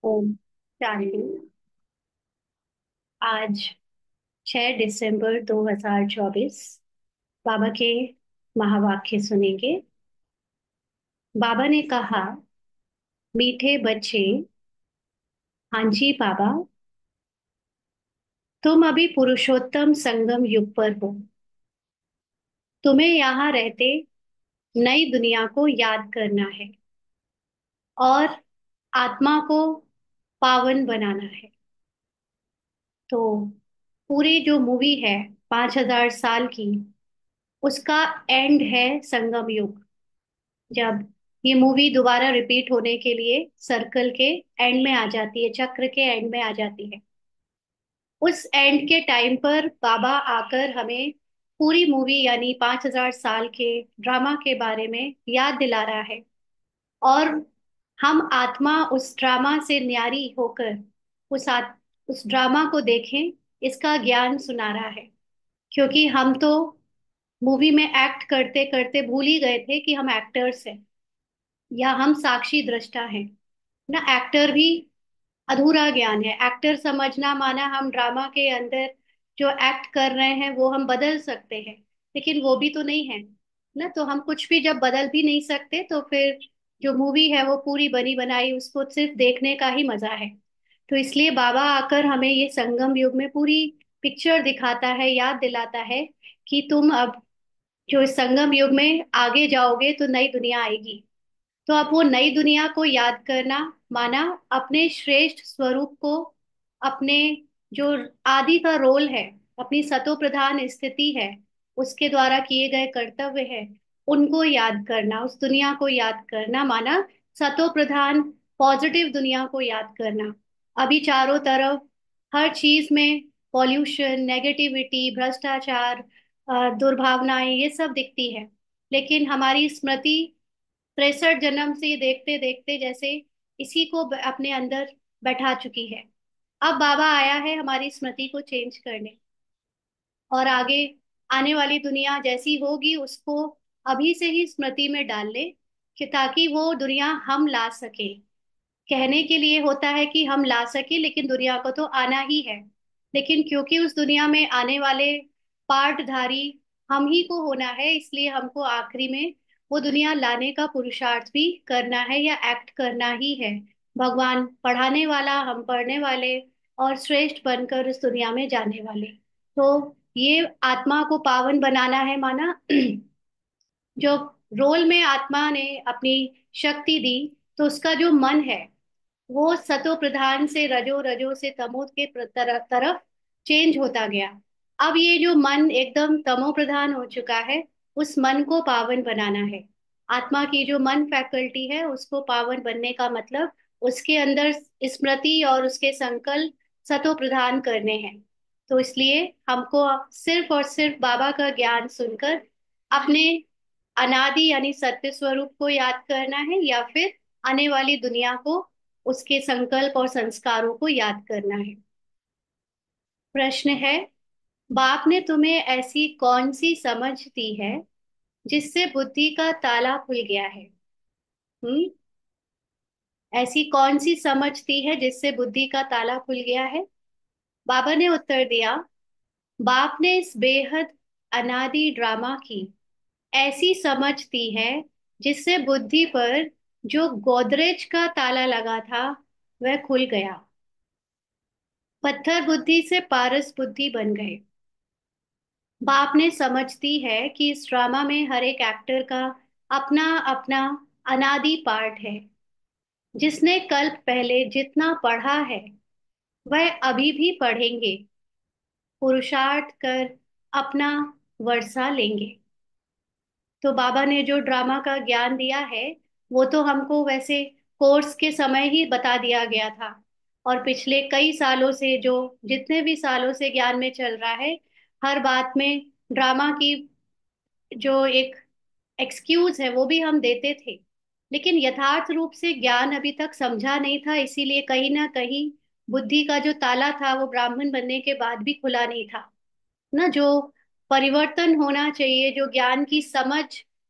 ओम शांति। आज 6 दिसंबर 2024। बाबा के महावाक्य सुनेंगे। बाबा ने कहा, मीठे बच्चे, हाँ जी बाबा, तुम अभी पुरुषोत्तम संगम युग पर हो। तुम्हें यहाँ रहते नई दुनिया को याद करना है और आत्मा को पावन बनाना है। तो पूरी जो मूवी है 5,000 साल की, उसका एंड है संगम युग। जब ये मूवी दोबारा रिपीट होने के लिए सर्कल के एंड में आ जाती है, चक्र के एंड में आ जाती है, उस एंड के टाइम पर बाबा आकर हमें पूरी मूवी यानी 5,000 साल के ड्रामा के बारे में याद दिला रहा है। और हम आत्मा उस ड्रामा से न्यारी होकर उस ड्रामा को देखें, इसका ज्ञान सुना रहा है। क्योंकि हम तो मूवी में एक्ट करते करते भूल ही गए थे कि हम एक्टर्स हैं या हम साक्षी दृष्टा हैं। ना एक्टर भी अधूरा ज्ञान है। एक्टर समझना माना हम ड्रामा के अंदर जो एक्ट कर रहे हैं वो हम बदल सकते हैं, लेकिन वो भी तो नहीं है ना। तो हम कुछ भी जब बदल भी नहीं सकते तो फिर जो मूवी है वो पूरी बनी बनाई, उसको सिर्फ देखने का ही मजा है। तो इसलिए बाबा आकर हमें ये संगम युग में पूरी पिक्चर दिखाता है, याद दिलाता है कि तुम अब जो इस संगम युग में आगे जाओगे तो नई दुनिया आएगी। तो अब वो नई दुनिया को याद करना माना अपने श्रेष्ठ स्वरूप को, अपने जो आदि का रोल है, अपनी सतो प्रधान स्थिति है, उसके द्वारा किए गए कर्तव्य है, उनको याद करना, उस दुनिया को याद करना माना सतो प्रधान पॉजिटिव दुनिया को याद करना। अभी चारों तरफ हर चीज में पॉल्यूशन, नेगेटिविटी, भ्रष्टाचार, दुर्भावनाएं ये सब दिखती है। लेकिन हमारी स्मृति 63 जन्म से ये देखते देखते जैसे इसी को अपने अंदर बैठा चुकी है। अब बाबा आया है हमारी स्मृति को चेंज करने, और आगे आने वाली दुनिया जैसी होगी उसको अभी से ही स्मृति में डाल ले, कि ताकि वो दुनिया हम ला सके। कहने के लिए होता है कि हम ला सके, लेकिन दुनिया को तो आना ही है। लेकिन क्योंकि उस दुनिया में आने वाले पार्टधारी हम ही को होना है, इसलिए हमको आखिरी में वो दुनिया लाने का पुरुषार्थ भी करना है या एक्ट करना ही है। भगवान पढ़ाने वाला, हम पढ़ने वाले, और श्रेष्ठ बनकर उस दुनिया में जाने वाले। तो ये आत्मा को पावन बनाना है माना जो रोल में आत्मा ने अपनी शक्ति दी, तो उसका जो मन है वो सतो प्रधान से रजो, रजो से तमो के तरफ चेंज होता गया। अब ये जो मन एकदम तमो प्रधान हो चुका है, उस मन को पावन बनाना है। आत्मा की जो मन फैकल्टी है उसको पावन बनने का मतलब उसके अंदर स्मृति और उसके संकल्प सतो प्रधान करने हैं। तो इसलिए हमको सिर्फ और सिर्फ बाबा का ज्ञान सुनकर अपने अनादि यानी सत्य स्वरूप को याद करना है, या फिर आने वाली दुनिया को, उसके संकल्प और संस्कारों को याद करना है। प्रश्न है, बाप ने तुम्हें ऐसी कौन सी समझ दी है जिससे बुद्धि का ताला खुल गया है? हम्म। ऐसी कौन सी समझ दी है जिससे बुद्धि का ताला खुल गया है? बाबा ने उत्तर दिया, बाप ने इस बेहद अनादि ड्रामा की ऐसी समझ दी है जिससे बुद्धि पर जो गोदरेज का ताला लगा था वह खुल गया। पत्थर बुद्धि से पारस बुद्धि बन गए। बाप ने समझ दी है कि इस ड्रामा में हर एक एक्टर का अपना अपना अनादि पार्ट है। जिसने कल्प पहले जितना पढ़ा है वह अभी भी पढ़ेंगे, पुरुषार्थ कर अपना वर्षा लेंगे। तो बाबा ने जो ड्रामा का ज्ञान दिया है वो तो हमको वैसे कोर्स के समय ही बता दिया गया था। और पिछले कई सालों से जो जितने भी सालों से ज्ञान में चल रहा है, हर बात में ड्रामा की जो एक एक्सक्यूज है वो भी हम देते थे। लेकिन यथार्थ रूप से ज्ञान अभी तक समझा नहीं था, इसीलिए कहीं ना कहीं बुद्धि का जो ताला था वो ब्राह्मण बनने के बाद भी खुला नहीं था ना। जो परिवर्तन होना चाहिए, जो ज्ञान की समझ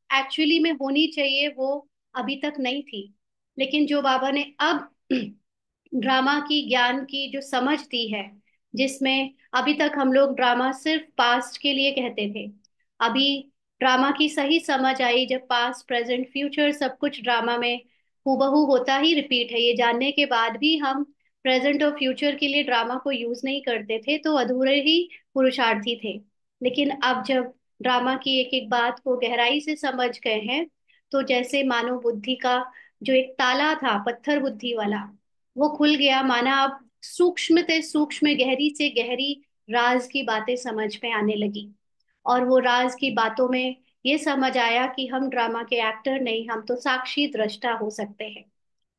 एक्चुअली में होनी चाहिए, वो अभी तक नहीं थी। लेकिन जो बाबा ने अब ड्रामा की ज्ञान की जो समझ दी है, जिसमें अभी तक हम लोग ड्रामा सिर्फ पास्ट के लिए कहते थे। अभी ड्रामा की सही समझ आई जब पास्ट प्रेजेंट फ्यूचर सब कुछ ड्रामा में हूबहू होता ही रिपीट है, ये जानने के बाद भी हम प्रेजेंट और फ्यूचर के लिए ड्रामा को यूज नहीं करते थे, तो अधूरे ही पुरुषार्थी थे। लेकिन अब जब ड्रामा की एक एक बात को गहराई से समझ गए हैं, तो जैसे मानव बुद्धि का जो एक ताला था पत्थर बुद्धि वाला, वो खुल गया। माना अब सूक्ष्म से सूक्ष्म, गहरी से गहरी राज की बातें समझ में आने लगी। और वो राज की बातों में ये समझ आया कि हम ड्रामा के एक्टर नहीं, हम तो साक्षी दृष्टा हो सकते हैं।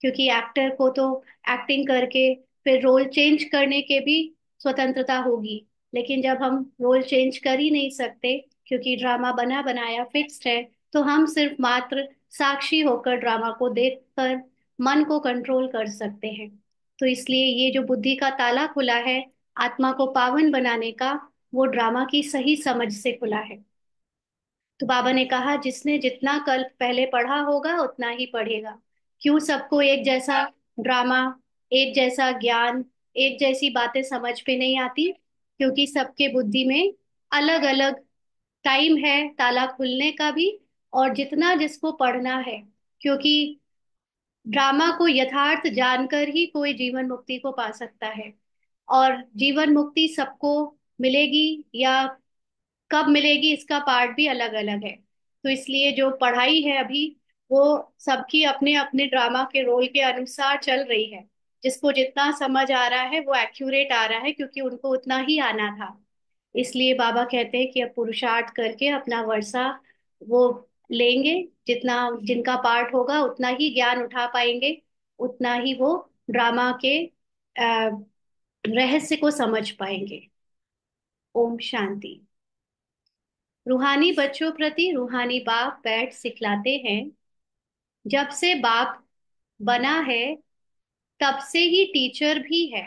क्योंकि एक्टर को तो एक्टिंग करके फिर रोल चेंज करने के भी स्वतंत्रता होगी। लेकिन जब हम रोल चेंज कर ही नहीं सकते, क्योंकि ड्रामा बना बनाया फिक्स्ड है, तो हम सिर्फ मात्र साक्षी होकर ड्रामा को देखकर मन को कंट्रोल कर सकते हैं। तो इसलिए ये जो बुद्धि का ताला खुला है आत्मा को पावन बनाने का, वो ड्रामा की सही समझ से खुला है। तो बाबा ने कहा जिसने जितना कल्प पहले पढ़ा होगा उतना ही पढ़ेगा। क्यों सबको एक जैसा ड्रामा, एक जैसा ज्ञान, एक जैसी बातें समझ पे नहीं आती? क्योंकि सबके बुद्धि में अलग अलग टाइम है ताला खुलने का भी, और जितना जिसको पढ़ना है। क्योंकि ड्रामा को यथार्थ जानकर ही कोई जीवन मुक्ति को पा सकता है। और जीवन मुक्ति सबको मिलेगी या कब मिलेगी, इसका पार्ट भी अलग अलग है। तो इसलिए जो पढ़ाई है अभी, वो सबकी अपने अपने ड्रामा के रोल के अनुसार चल रही है। जिसको जितना समझ आ रहा है वो एक्यूरेट आ रहा है, क्योंकि उनको उतना ही आना था। इसलिए बाबा कहते हैं कि अब पुरुषार्थ करके अपना वर्षा वो लेंगे। जितना जिनका पार्ट होगा उतना ही ज्ञान उठा पाएंगे, उतना ही वो ड्रामा के रहस्य को समझ पाएंगे। ओम शांति। रूहानी बच्चों प्रति रूहानी बाप बैठ सिखलाते हैं, जब से बाप बना है तब से ही टीचर भी है,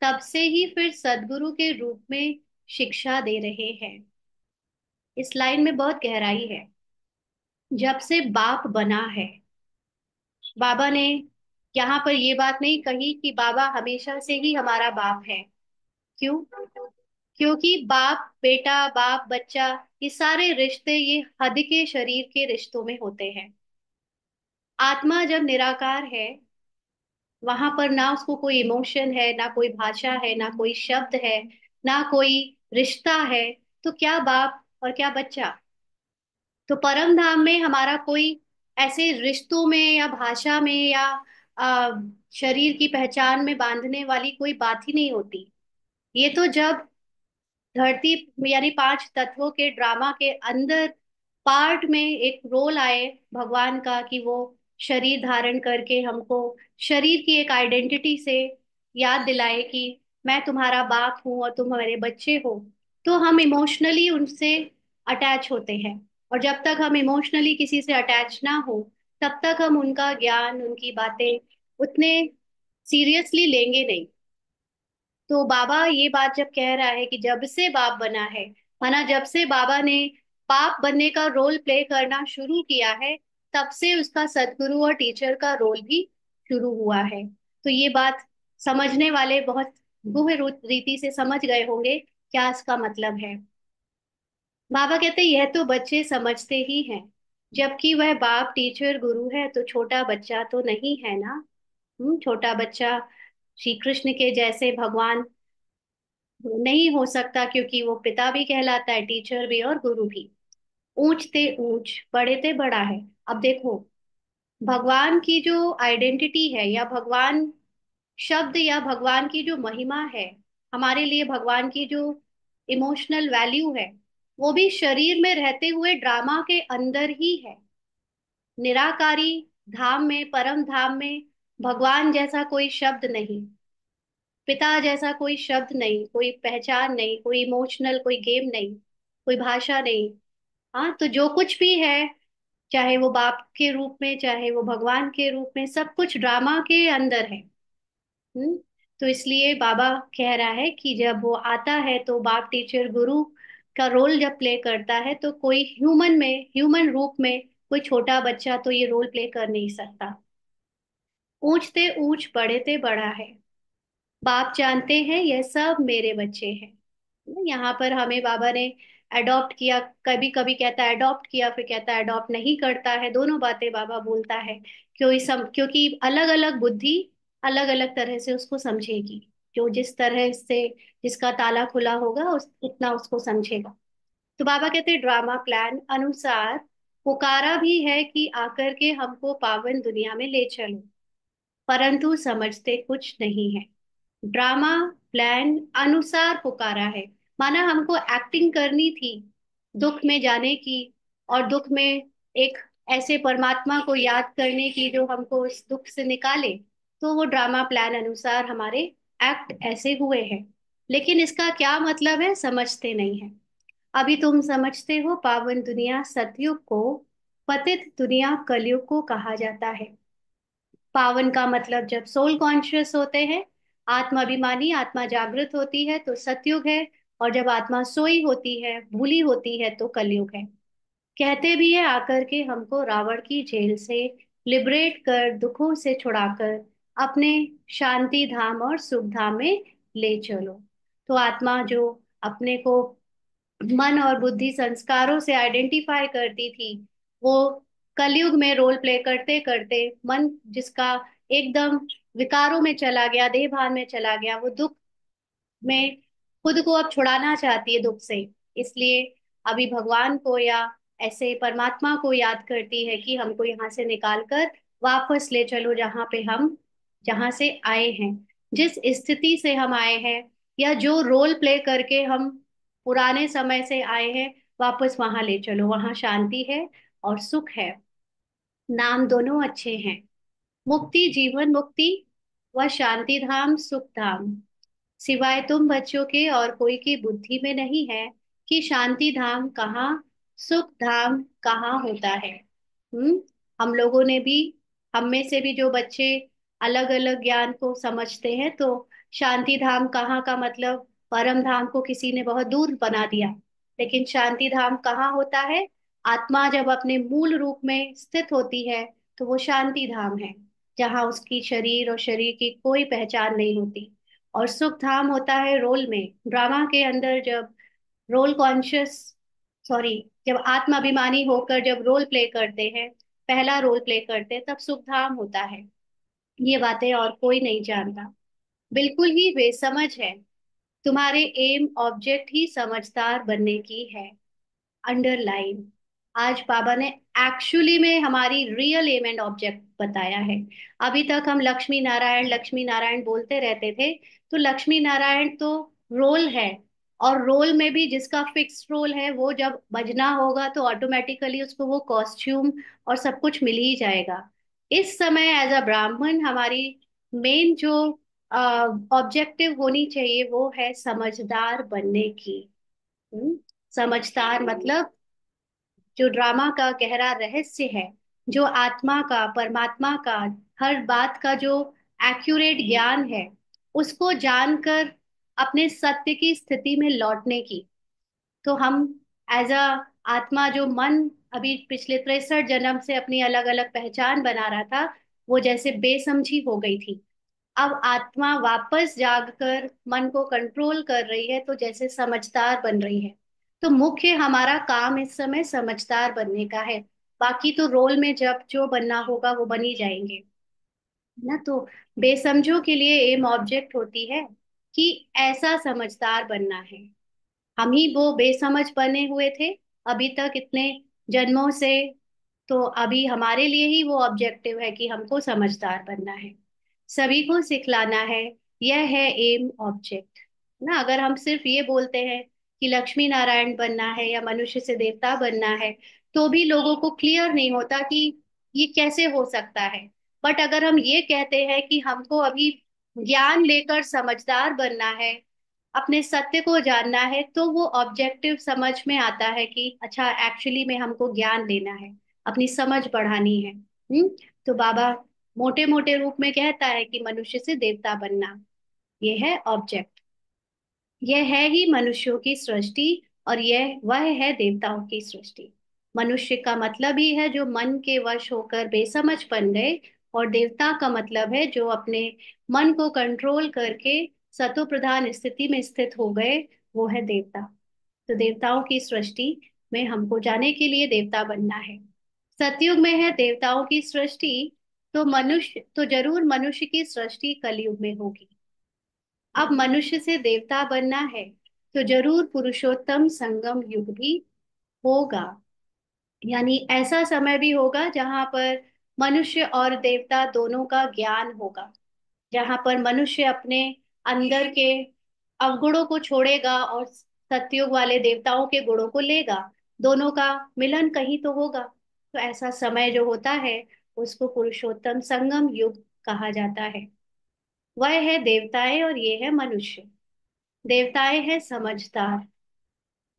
तब से ही फिर सदगुरु के रूप में शिक्षा दे रहे हैं। इस लाइन में बहुत गहराई है। जब से बाप बना है, बाबा ने यहाँ पर ये बात नहीं कही कि बाबा हमेशा से ही हमारा बाप है। क्यों? क्योंकि बाप बेटा, बाप बच्चा, ये सारे रिश्ते ये हद के शरीर के रिश्तों में होते हैं। आत्मा जब निराकार है, वहां पर ना उसको कोई इमोशन है, ना कोई भाषा है, ना कोई शब्द है, ना कोई रिश्ता है। तो क्या बाप और क्या बच्चा? तो परम धाम में हमारा कोई ऐसे रिश्तों में या भाषा में या आ, शरीर की पहचान में बांधने वाली कोई बात ही नहीं होती। ये तो जब धरती यानी पांच तत्वों के ड्रामा के अंदर पार्ट में एक रोल आए भगवान का, कि वो शरीर धारण करके हमको शरीर की एक आइडेंटिटी से याद दिलाए कि मैं तुम्हारा बाप हूँ और तुम हमारे बच्चे हो, तो हम इमोशनली उनसे अटैच होते हैं। और जब तक हम इमोशनली किसी से अटैच ना हो, तब तक हम उनका ज्ञान, उनकी बातें उतने सीरियसली लेंगे नहीं। तो बाबा ये बात जब कह रहा है कि जब से बाप बना है, माना जब से बाबा ने बाप बनने का रोल प्ले करना शुरू किया है, तब से उसका सदगुरु और टीचर का रोल भी शुरू हुआ है। तो ये बात समझने वाले बहुत गूढ़ रीति से समझ गए होंगे क्या इसका मतलब है। बाबा कहते हैं यह तो बच्चे समझते ही हैं, जबकि वह बाप टीचर गुरु है तो छोटा बच्चा तो नहीं है ना। छोटा बच्चा श्री कृष्ण के जैसे भगवान नहीं हो सकता, क्योंकि वो पिता भी कहलाता है, टीचर भी और गुरु भी। ऊंच ते ऊंच, बड़े ते बड़ा है। अब देखो, भगवान की जो आइडेंटिटी है या भगवान शब्द या भगवान की जो महिमा है, हमारे लिए भगवान की जो इमोशनल वैल्यू है, वो भी शरीर में रहते हुए ड्रामा के अंदर ही है। निराकारी धाम में, परम धाम में भगवान जैसा कोई शब्द नहीं, पिता जैसा कोई शब्द नहीं, कोई पहचान नहीं, कोई इमोशनल कोई गेम नहीं, कोई भाषा नहीं। हाँ, तो जो कुछ भी है, चाहे वो बाप के रूप में, चाहे वो भगवान के रूप में, सब कुछ ड्रामा के अंदर है। हम्म। तो इसलिए बाबा कह रहा है कि जब वो आता है तो बाप टीचर गुरु का रोल जब प्ले करता है, तो कोई ह्यूमन में, ह्यूमन रूप में कोई छोटा बच्चा तो ये रोल प्ले कर नहीं सकता। ऊंचते ऊंच बढ़ते बढ़ा है, बाप जानते हैं यह सब मेरे बच्चे हैं। यहाँ पर हमें बाबा ने अडॉप्ट किया, कभी कभी कहता है अडॉप्ट किया, फिर कहता है अडॉप्ट नहीं करता है, दोनों बातें बाबा बोलता है। क्योंकि अलग अलग बुद्धि अलग अलग तरह से उसको समझेगी। जो जिस तरह से जिसका ताला खुला होगा उतना उसको समझेगा। तो बाबा कहते हैं ड्रामा प्लान अनुसार पुकारा भी है कि आकर के हमको पावन दुनिया में ले चलो, परंतु समझते कुछ नहीं है। ड्रामा प्लान अनुसार पुकारा है, माना हमको एक्टिंग करनी थी दुख में जाने की, और दुख में एक ऐसे परमात्मा को याद करने की जो हमको इस दुख से निकाले। तो वो ड्रामा प्लान अनुसार हमारे एक्ट ऐसे हुए हैं। लेकिन इसका क्या मतलब है समझते नहीं है। अभी तुम समझते हो पावन दुनिया सतयुग को, पतित दुनिया कलयुग को कहा जाता है। पावन का मतलब जब सोल कॉन्शियस होते हैं, आत्मा अभिमानी आत्मा जागृत होती है तो सतयुग है। और जब आत्मा सोई होती है भूली होती है तो कलयुग है। कहते भी है आकर के हमको रावण की जेल से लिबरेट कर, दुखों से छुड़ाकर अपने शांति धाम और सुख धाम में ले चलो। तो आत्मा जो अपने को मन और बुद्धि संस्कारों से आइडेंटिफाई करती थी, वो कलयुग में रोल प्ले करते करते मन जिसका एकदम विकारों में चला गया, देह भान में चला गया, वो दुख में खुद को अब छुड़ाना चाहती है दुख से। इसलिए अभी भगवान को या ऐसे परमात्मा को याद करती है कि हमको यहाँ से निकाल कर वापस ले चलो जहाँ पे हम जहाँ से आए हैं, जिस स्थिति से हम आए हैं, या जो रोल प्ले करके हम पुराने समय से आए हैं, वापस वहां ले चलो, वहां शांति है और सुख है। नाम दोनों अच्छे हैं, मुक्ति जीवन मुक्ति व शांति धाम सुख धाम। सिवाय तुम बच्चों के और कोई की बुद्धि में नहीं है कि शांति धाम कहाँ, सुख धाम कहाँ होता है। हम्म। हम लोगों ने भी, हम में से भी जो बच्चे अलग अलग ज्ञान को समझते हैं, तो शांति धाम कहाँ का मतलब परम धाम को किसी ने बहुत दूर बना दिया। लेकिन शांति धाम कहाँ होता है, आत्मा जब अपने मूल रूप में स्थित होती है तो वो शांति धाम है, जहाँ उसकी शरीर और शरीर की कोई पहचान नहीं होती। और सुख धाम होता है रोल में, ड्रामा के अंदर जब रोल कॉन्शियस, सॉरी, जब आत्म अभिमानी होकर जब रोल प्ले करते हैं, पहला रोल प्ले करते हैं, तब सुख धाम होता है। ये बातें और कोई नहीं जानता, बिल्कुल ही बेसमझ है। तुम्हारे एम ऑब्जेक्ट ही समझदार बनने की है, अंडरलाइन। आज बाबा ने एक्चुअली में हमारी रियल एम एंड ऑब्जेक्ट बताया है। अभी तक हम लक्ष्मी नारायण बोलते रहते थे, तो लक्ष्मी नारायण तो रोल है, और रोल में भी जिसका फिक्स रोल है वो जब बजना होगा तो ऑटोमेटिकली उसको वो कॉस्ट्यूम और सब कुछ मिल ही जाएगा। इस समय एज अ ब्राह्मण हमारी मेन जो ऑब्जेक्टिव होनी चाहिए वो है समझदार बनने की। हम्म, समझदार मतलब जो ड्रामा का गहरा रहस्य है, जो आत्मा का परमात्मा का हर बात का जो एक्यूरेट ज्ञान है, उसको जानकर अपने सत्य की स्थिति में लौटने की। तो हम एज अ आत्मा जो मन अभी पिछले 63 जन्म से अपनी अलग अलग पहचान बना रहा था, वो जैसे बेसमझी हो गई थी। अब आत्मा वापस जागकर मन को कंट्रोल कर रही है तो जैसे समझदार बन रही है। तो मुख्य हमारा काम इस समय समझदार बनने का है। बाकी तो रोल में जब जो बनना होगा वो बन ही जाएंगे ना। तो बेसमझों के लिए एम ऑब्जेक्ट होती है कि ऐसा समझदार बनना है। हम ही वो बेसमझ बने हुए थे अभी तक इतने जन्मों से, तो अभी हमारे लिए ही वो ऑब्जेक्टिव है कि हमको समझदार बनना है, सभी को सिखलाना है। यह है एम ऑब्जेक्ट ना। अगर हम सिर्फ ये बोलते हैं कि लक्ष्मी नारायण बनना है या मनुष्य से देवता बनना है, तो भी लोगों को क्लियर नहीं होता कि ये कैसे हो सकता है। बट अगर हम ये कहते हैं कि हमको अभी ज्ञान लेकर समझदार बनना है, अपने सत्य को जानना है, तो वो ऑब्जेक्टिव समझ में आता है कि अच्छा एक्चुअली में हमको ज्ञान लेना है, अपनी समझ बढ़ानी है। तो बाबा मोटे मोटे रूप में कहता है कि मनुष्य से देवता बनना, ये है ऑब्जेक्ट। यह है ही मनुष्यों की सृष्टि, और यह वह है देवताओं की सृष्टि। मनुष्य का मतलब ही है जो मन के वश होकर बेसमझ बन गए, और देवता का मतलब है जो अपने मन को कंट्रोल करके सतो प्रधान स्थिति में स्थित हो गए, वो है देवता। तो देवताओं की सृष्टि में हमको जाने के लिए देवता बनना है। सतयुग में है देवताओं की सृष्टि, तो मनुष्य तो जरूर मनुष्य की सृष्टि कलयुग में होगी। अब मनुष्य से देवता बनना है तो जरूर पुरुषोत्तम संगम युग भी होगा। यानी ऐसा समय भी होगा जहां पर मनुष्य और देवता दोनों का ज्ञान होगा, जहां पर मनुष्य अपने अंदर के अवगुणों को छोड़ेगा और सतयुग वाले देवताओं के गुणों को लेगा। दोनों का मिलन कहीं तो होगा। तो ऐसा समय जो होता है उसको पुरुषोत्तम संगम युग कहा जाता है। वह है देवताएं और ये है मनुष्य। देवताएं हैं समझदार,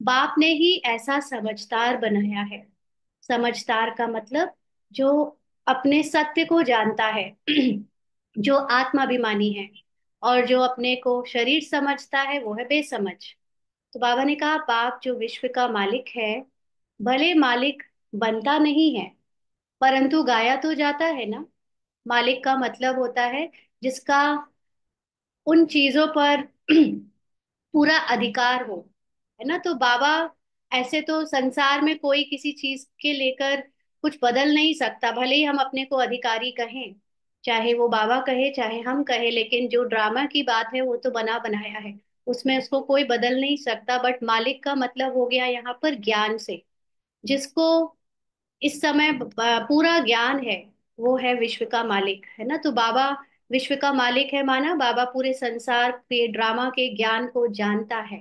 बाप ने ही ऐसा समझदार बनाया है। समझदार का मतलब जो अपने सत्य को जानता है, जो आत्माभिमानी है। और जो अपने को शरीर समझता है वो है बेसमझ। तो बाबा ने कहा बाप जो विश्व का मालिक है, भले मालिक बनता नहीं है परंतु गाया तो जाता है ना। मालिक का मतलब होता है जिसका उन चीजों पर पूरा अधिकार हो, है ना। तो बाबा, ऐसे तो संसार में कोई किसी चीज के लेकर कुछ बदल नहीं सकता, भले ही हम अपने को अधिकारी कहें, चाहे वो बाबा कहे चाहे हम कहे, लेकिन जो ड्रामा की बात है वो तो बना बनाया है, उसमें उसको कोई बदल नहीं सकता। बट मालिक का मतलब हो गया यहाँ पर ज्ञान से, जिसको इस समय पूरा ज्ञान है, वो है विश्व का मालिक, है ना। तो बाबा विश्व का मालिक है माना बाबा पूरे संसार के ड्रामा के ज्ञान को जानता है।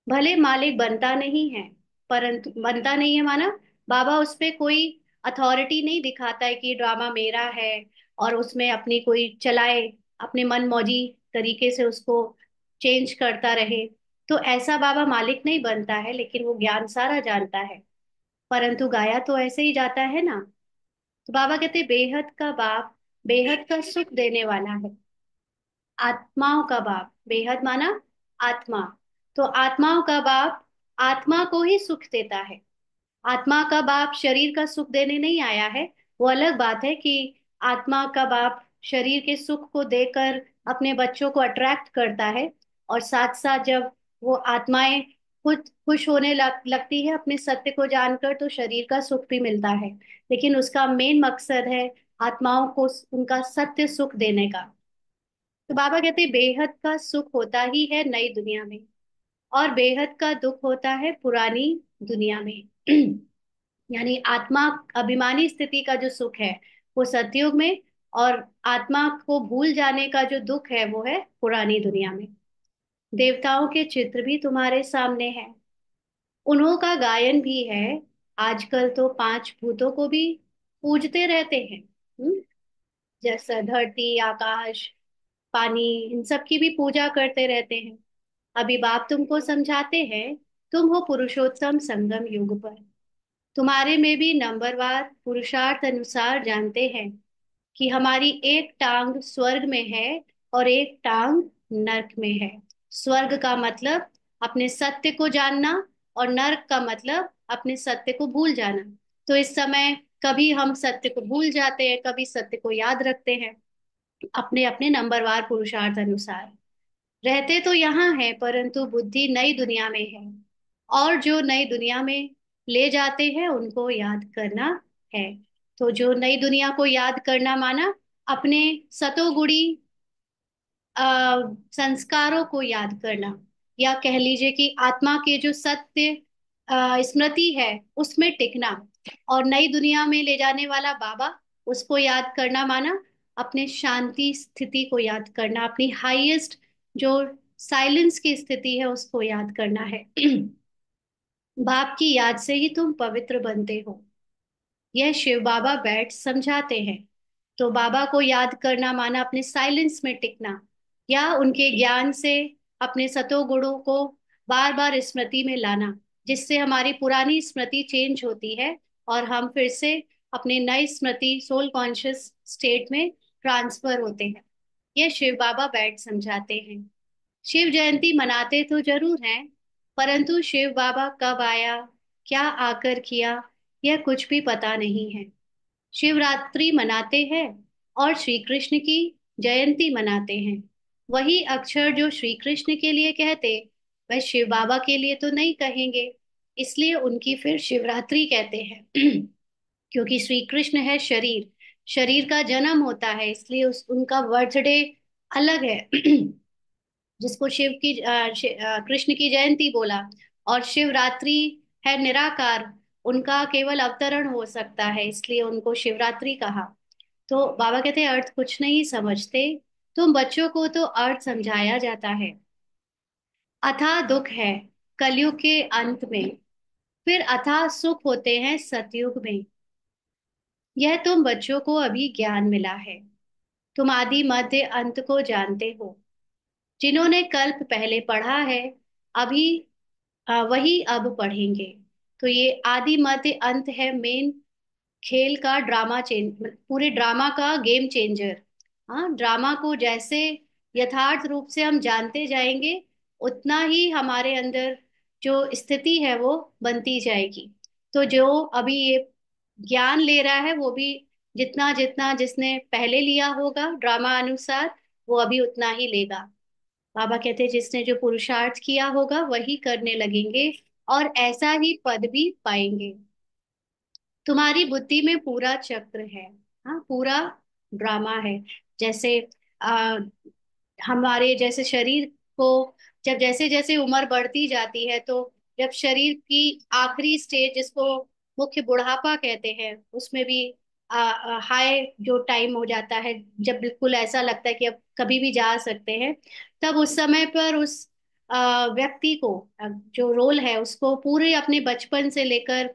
भले मालिक बनता नहीं है, परंतु बनता नहीं है माना बाबा उस पे कोई अथॉरिटी नहीं दिखाता है कि ड्रामा मेरा है और उसमें अपनी कोई चलाए, अपने मन मौजी तरीके से उसको चेंज करता रहे। तो ऐसा बाबा मालिक नहीं बनता है, लेकिन वो ज्ञान सारा जानता है। परंतु गाया तो ऐसे ही जाता है ना। तो बाबा कहते बेहद का बाप बेहद का सुख देने वाला है। आत्माओं का बाप, बेहद माना आत्मा, तो आत्माओं का बाप आत्मा को ही सुख देता है। आत्मा का बाप शरीर का सुख देने नहीं आया है। वो अलग बात है कि आत्मा का बाप शरीर के सुख को देकर अपने बच्चों को अट्रैक्ट करता है, और साथ साथ जब वो आत्माएं खुद खुश होने लगती है अपने सत्य को जानकर, तो शरीर का सुख भी मिलता है। लेकिन उसका मेन मकसद है आत्माओं को उनका सत्य सुख देने का। तो बाबा कहते हैं बेहद का सुख होता ही है नई दुनिया में, और बेहद का दुख होता है पुरानी दुनिया में। यानी आत्मा अभिमानी स्थिति का जो सुख है वो सतयुग में, और आत्मा को भूल जाने का जो दुख है वो है पुरानी दुनिया में। देवताओं के चित्र भी तुम्हारे सामने है, उन्हों का गायन भी है। आजकल तो पांच भूतों को भी पूजते रहते हैं। जैसा धरती, आकाश, पानी, इन सब की भी पूजा करते रहते हैं। अभी बाप तुमको समझाते हैं, तुम हो पुरुषोत्तम संगम युग पर। तुम्हारे में भी नंबरवार पुरुषार्थ अनुसार जानते हैं कि हमारी एक टांग स्वर्ग में है और एक टांग नरक में है। स्वर्ग का मतलब अपने सत्य को जानना, और नरक का मतलब अपने सत्य को भूल जाना। तो इस समय कभी हम सत्य को भूल जाते हैं, कभी सत्य को याद रखते हैं, अपने अपने नंबरवार पुरुषार्थ अनुसार। रहते तो यहाँ है परंतु बुद्धि नई दुनिया में है, और जो नई दुनिया में ले जाते हैं उनको याद करना है। तो जो नई दुनिया को याद करना माना अपने सतोगुणी संस्कारों को याद करना, या कह लीजिए कि आत्मा के जो सत्य स्मृति है उसमें टिकना। और नई दुनिया में ले जाने वाला बाबा, उसको याद करना माना अपने शांति स्थिति को याद करना, अपनी हाईएस्ट जो साइलेंस की स्थिति है उसको याद करना है। बाप की याद से ही तुम पवित्र बनते हो, यह शिव बाबा बैठ समझाते हैं। तो बाबा को याद करना माना अपने साइलेंस में टिकना, या उनके ज्ञान से अपने सतो गुणों को बार बार स्मृति में लाना, जिससे हमारी पुरानी स्मृति चेंज होती है और हम फिर से अपने नई स्मृति सोल कॉन्शियस स्टेट में ट्रांसफर होते हैं। यह शिव बाबा बैठ समझाते हैं। शिव जयंती मनाते तो जरूर हैं, परंतु शिव बाबा कब आया, क्या आकर किया, यह कुछ भी पता नहीं है। शिवरात्रि मनाते हैं और श्री कृष्ण की जयंती मनाते हैं। वही अक्षर जो श्री कृष्ण के लिए कहते, वह शिव बाबा के लिए तो नहीं कहेंगे, इसलिए उनकी फिर शिवरात्रि कहते हैं। क्योंकि श्री कृष्ण है शरीर, शरीर का जन्म होता है, इसलिए उस उनका बर्थडे अलग है। जिसको शिव की कृष्ण की जयंती बोला। और शिवरात्रि है निराकार, उनका केवल अवतरण हो सकता है, इसलिए उनको शिवरात्रि कहा। तो बाबा कहते हैं अर्थ कुछ नहीं समझते, तुम बच्चों को तो अर्थ समझाया जाता है। अथाह दुख है कलयुग के अंत में, फिर अथाह सुख होते हैं सतयुग में। यह तुम बच्चों को अभी ज्ञान मिला है, तुम आदि मध्य अंत को जानते हो। जिन्होंने कल्प पहले पढ़ा है, अभी वही अब पढ़ेंगे। तो ये आदि मध्य अंत है मेन खेल का ड्रामा चेंज, पूरे ड्रामा का गेम चेंजर। हाँ, ड्रामा को जैसे यथार्थ रूप से हम जानते जाएंगे, उतना ही हमारे अंदर जो स्थिति है वो बनती जाएगी। तो जो अभी ये ज्ञान ले रहा है वो भी जितना जितना जिसने पहले लिया होगा ड्रामा अनुसार, वो अभी उतना ही लेगा। बाबा कहते हैं जिसने जो पुरुषार्थ किया होगा वही करने लगेंगे, और ऐसा ही पद भी पाएंगे। तुम्हारी बुद्धि में पूरा चक्र है। हाँ, पूरा ड्रामा है। जैसे आ, हमारे जैसे शरीर को, जब जैसे जैसे उम्र बढ़ती जाती है, तो जब शरीर की आखिरी स्टेज जिसको मुख्य बुढ़ापा कहते हैं, उसमें भी हाई जो टाइम हो जाता है, जब बिल्कुल ऐसा लगता है कि अब कभी भी जा सकते हैं, तब उस समय पर उस व्यक्ति को, जो रोल है उसको पूरे अपने बचपन से लेकर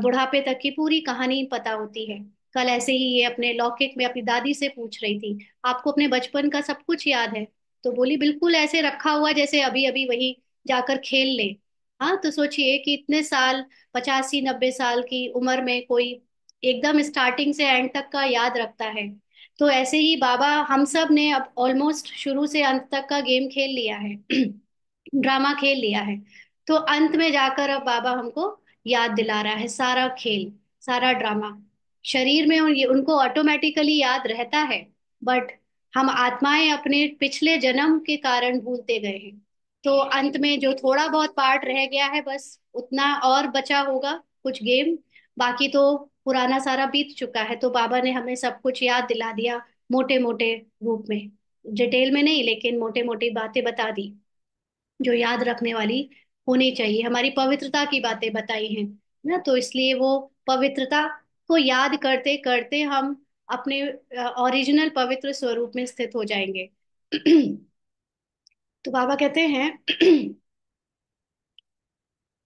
बुढ़ापे तक की पूरी कहानी पता होती है। कल ऐसे ही ये अपने लौकिक में अपनी दादी से पूछ रही थी, आपको अपने बचपन का सब कुछ याद है? तो बोली बिल्कुल ऐसे रखा हुआ जैसे अभी अभी वही जाकर खेल ले। हाँ, तो सोचिए कि इतने साल, 85-90 साल की उम्र में कोई एकदम स्टार्टिंग से एंड तक का याद रखता है। तो ऐसे ही बाबा हम सब ने अब ऑलमोस्ट शुरू से अंत तक का गेम खेल लिया है। ड्रामा खेल लिया है। तो अंत में जाकर अब बाबा हमको याद दिला रहा है सारा खेल, सारा ड्रामा। शरीर में उनको ऑटोमेटिकली याद रहता है, बट हम आत्माएं अपने पिछले जन्म के कारण भूलते गए हैं। तो अंत में जो थोड़ा बहुत पार्ट रह गया है, बस उतना और बचा होगा कुछ गेम, बाकी तो पुराना सारा बीत चुका है। तो बाबा ने हमें सब कुछ याद दिला दिया, मोटे मोटे रूप में, डिटेल में नहीं, लेकिन मोटे मोटी बातें बता दी जो याद रखने वाली होनी चाहिए। हमारी पवित्रता की बातें बताई हैं ना, तो इसलिए वो पवित्रता को याद करते करते हम अपने ओरिजिनल पवित्र स्वरूप में स्थित हो जाएंगे। तो बाबा कहते हैं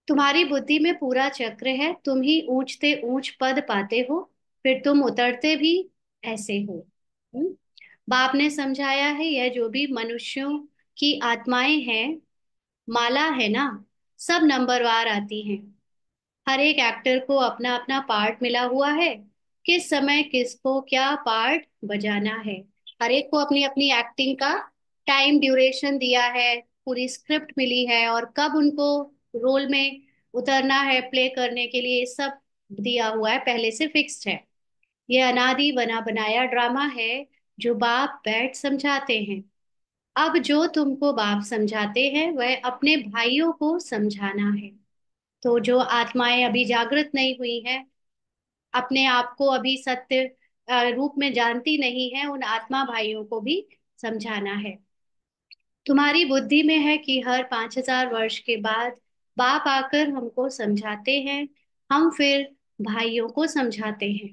तुम्हारी बुद्धि में पूरा चक्र है, तुम ही ऊंचते ऊंच पद पाते हो, फिर तुम उतरते भी ऐसे हो। हम्म? बाप ने समझाया है, यह जो भी मनुष्यों की आत्माएं हैं, माला है ना, सब नंबरवार आती हैं। हर एक एक्टर को अपना अपना पार्ट मिला हुआ है, किस समय किसको क्या पार्ट बजाना है। हर एक को अपनी अपनी एक्टिंग का टाइम ड्यूरेशन दिया है, पूरी स्क्रिप्ट मिली है, और कब उनको रोल में उतरना है प्ले करने के लिए, सब दिया हुआ है, पहले से फिक्स्ड है। ये अनादि बना बनाया ड्रामा है जो बाप बैठ समझाते हैं। अब जो तुमको बाप समझाते हैं वह अपने भाइयों को समझाना है। तो जो आत्माएं अभी जागृत नहीं हुई हैं, अपने आप को अभी सत्य रूप में जानती नहीं है, उन आत्मा भाइयों को भी समझाना है। तुम्हारी बुद्धि में है कि हर 5,000 वर्ष के बाद बाप आकर हमको समझाते हैं, हम फिर भाइयों को समझाते हैं।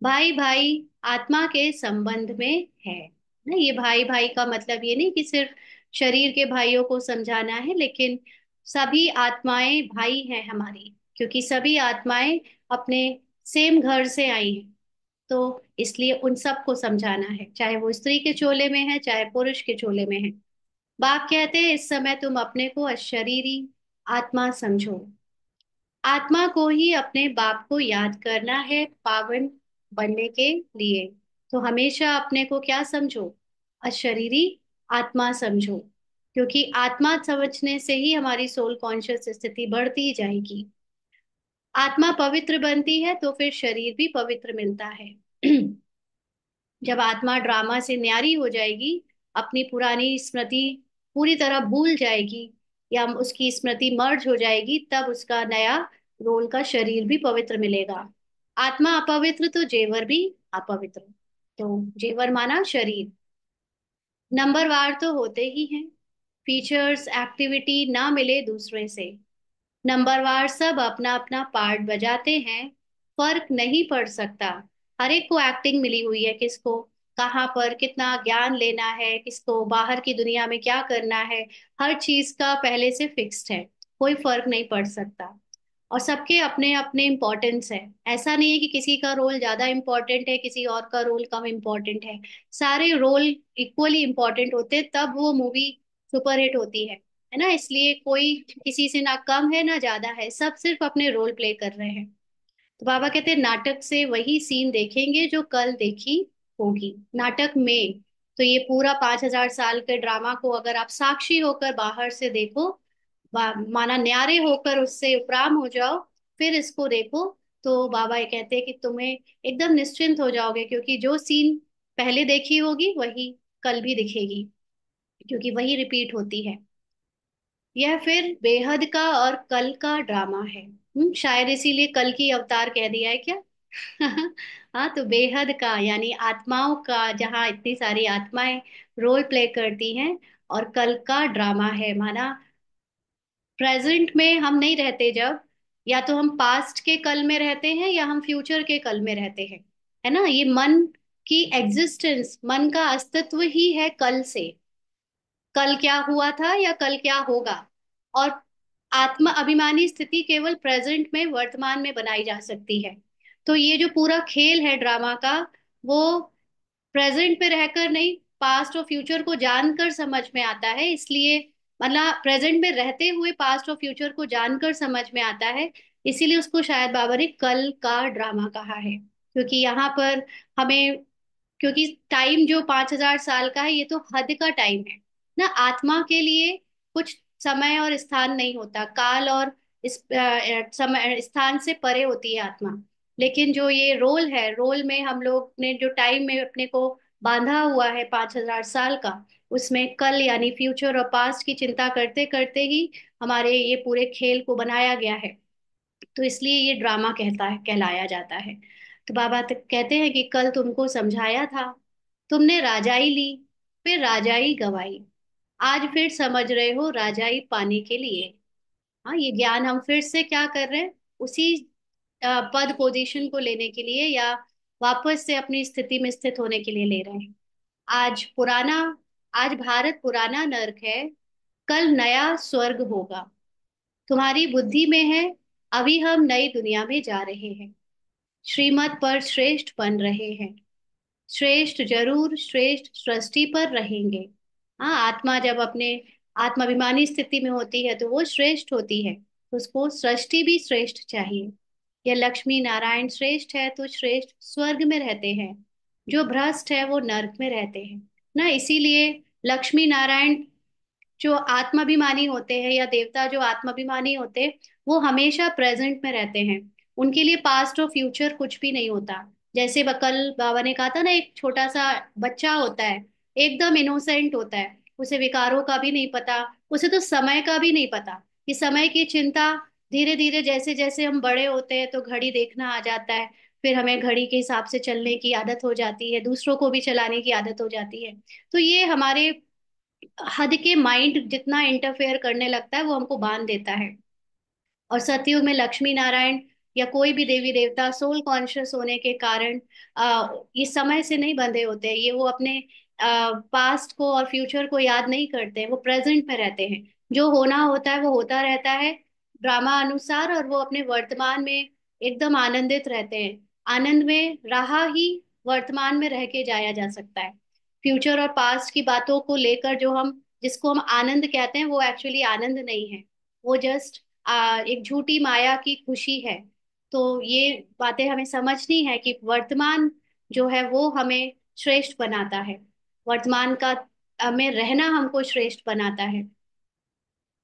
भाई भाई आत्मा के संबंध में है ना। ये भाई भाई का मतलब ये नहीं कि सिर्फ शरीर के भाइयों को समझाना है, लेकिन सभी आत्माएं भाई हैं हमारी, क्योंकि सभी आत्माएं अपने सेम घर से आई हैं। तो इसलिए उन सबको समझाना है, चाहे वो स्त्री के चोले में है चाहे पुरुष के चोले में है। बाप कहते हैं इस समय तुम अपने को अशरीरी आत्मा समझो। आत्मा को ही अपने बाप को याद करना है पावन बनने के लिए। तो हमेशा अपने को क्या समझो? अशरीरी आत्मा समझो, क्योंकि आत्मा समझने से ही हमारी सोल कॉन्शियस स्थिति बढ़ती जाएगी। आत्मा पवित्र बनती है तो फिर शरीर भी पवित्र मिलता है। जब आत्मा ड्रामा से न्यारी हो जाएगी, अपनी पुरानी स्मृति पूरी तरह भूल जाएगी, या उसकी स्मृति मर्ज हो जाएगी, तब उसका नया रोल का शरीर भी पवित्र मिलेगा। आत्मा अपवित्र तो जेवर भी अपवित्र। तो जेवर माना शरीर। नंबरवार तो होते ही हैं, फीचर्स एक्टिविटी ना मिले दूसरे से। नंबरवार सब अपना अपना पार्ट बजाते हैं, फर्क नहीं पड़ सकता। हर एक को एक्टिंग मिली हुई है, किसको कहाँ पर कितना ज्ञान लेना है, किसको बाहर की दुनिया में क्या करना है। हर चीज का पहले से फिक्स्ड है, कोई फर्क नहीं पड़ सकता। और सबके अपने अपने इम्पोर्टेंस है। ऐसा नहीं है कि किसी का रोल ज्यादा इम्पोर्टेंट है, किसी और का रोल कम इम्पोर्टेंट है। सारे रोल इक्वली इम्पोर्टेंट होते हैं, तब वो मूवी सुपरहिट होती है ना। इसलिए कोई किसी से ना कम है ना ज्यादा है, सब सिर्फ अपने रोल प्ले कर रहे हैं। तो बाबा कहते हैं नाटक से वही सीन देखेंगे जो कल देखी होगी। नाटक में तो ये पूरा 5,000 साल के ड्रामा को अगर आप साक्षी होकर बाहर से देखो, माना न्यारे होकर उससे उपराम हो जाओ, फिर इसको देखो, तो बाबा ये कहते हैं कि तुम्हें एकदम निश्चिंत हो जाओगे, क्योंकि जो सीन पहले देखी होगी वही कल भी दिखेगी, क्योंकि वही रिपीट होती है। यह फिर बेहद का और कल का ड्रामा है। शायद इसीलिए कल की अवतार कह दिया है क्या। हाँ, तो बेहद का यानी आत्माओं का, जहाँ इतनी सारी आत्माएं रोल प्ले करती हैं, और कल का ड्रामा है, माना प्रेजेंट में हम नहीं रहते जब, या तो हम पास्ट के कल में रहते हैं या हम फ्यूचर के कल में रहते हैं। है ना, ये मन की एग्जिस्टेंस, मन का अस्तित्व ही है कल से। कल क्या हुआ था या कल क्या होगा। और आत्म अभिमानी स्थिति केवल प्रेजेंट में, वर्तमान में बनाई जा सकती है। तो ये जो पूरा खेल है ड्रामा का, वो प्रेजेंट पे रहकर नहीं, पास्ट और फ्यूचर को जानकर समझ में आता है। इसलिए मतलब प्रेजेंट में रहते हुए पास्ट और फ्यूचर को जानकर समझ में आता है। इसीलिए उसको शायद बाबा ने कल का ड्रामा कहा है, क्योंकि यहाँ पर हमें, क्योंकि टाइम जो 5,000 साल का है, ये तो हद का टाइम है ना। आत्मा के लिए कुछ समय और स्थान नहीं होता, काल और इस समय स्थान से परे होती है आत्मा। लेकिन जो ये रोल है, रोल में हम लोग ने जो टाइम में अपने को बांधा हुआ है 5,000 साल का, उसमें कल यानी फ्यूचर और पास्ट की चिंता करते करते ही हमारे ये पूरे खेल को बनाया गया है। तो इसलिए ये ड्रामा कहता है, कहलाया जाता है। तो बाबा कहते हैं कि कल तुमको समझाया था, तुमने राजाई ली, फिर राजाई गवाई, आज फिर समझ रहे हो राजाई पाने के लिए। हाँ, ये ज्ञान हम फिर से क्या कर रहे हैं, उसी पद पोजीशन को लेने के लिए, या वापस से अपनी स्थिति में स्थित होने के लिए ले रहे हैं। आज पुराना, आज भारत पुराना नर्क है, कल नया स्वर्ग होगा। तुम्हारी बुद्धि में है, अभी हम नई दुनिया में जा रहे हैं, श्रीमत पर श्रेष्ठ बन रहे हैं। श्रेष्ठ जरूर श्रेष्ठ सृष्टि पर रहेंगे। हाँ, आत्मा जब अपने आत्माभिमानी स्थिति में होती है तो वो श्रेष्ठ होती है, तो उसको सृष्टि भी श्रेष्ठ चाहिए। या लक्ष्मी नारायण श्रेष्ठ है तो श्रेष्ठ स्वर्ग में रहते हैं, जो भ्रष्ट है वो नर्क में रहते हैं ना। इसीलिए लक्ष्मी नारायण जो आत्माभिमानी होते हैं, या देवता जो आत्माभिमानी होते हैं, वो हमेशा प्रेजेंट में रहते हैं। उनके लिए पास्ट और फ्यूचर कुछ भी नहीं होता। जैसे कल बाबा ने कहा था ना, एक छोटा सा बच्चा होता है, एकदम इनोसेंट होता है, उसे विकारों का भी नहीं पता, उसे तो समय का भी नहीं पता कि समय की चिंता। धीरे धीरे जैसे जैसे हम बड़े होते हैं तो घड़ी देखना आ जाता है, फिर हमें घड़ी के हिसाब से चलने की आदत हो जाती है, दूसरों को भी चलाने की आदत हो जाती है। तो ये हमारे हद के माइंड जितना इंटरफेयर करने लगता है, वो हमको बांध देता है। और सतयुग में लक्ष्मी नारायण या कोई भी देवी देवता सोल कॉन्शियस होने के कारण ये समय से नहीं बंधे होते, ये वो अपने पास्ट को और फ्यूचर को याद नहीं करते, वो प्रेजेंट में रहते हैं। जो होना होता है वो होता रहता है ड्रामा अनुसार, और वो अपने वर्तमान में एकदम आनंदित रहते हैं। आनंद में रहा ही वर्तमान में रह के जाया जा सकता है। फ्यूचर और पास्ट की बातों को लेकर जो हम, जिसको हम आनंद कहते हैं, वो एक्चुअली आनंद नहीं है, वो जस्ट एक झूठी माया की खुशी है। तो ये बातें हमें समझनी है कि वर्तमान जो है वो हमें श्रेष्ठ बनाता है, वर्तमान का में रहना हमको श्रेष्ठ बनाता है।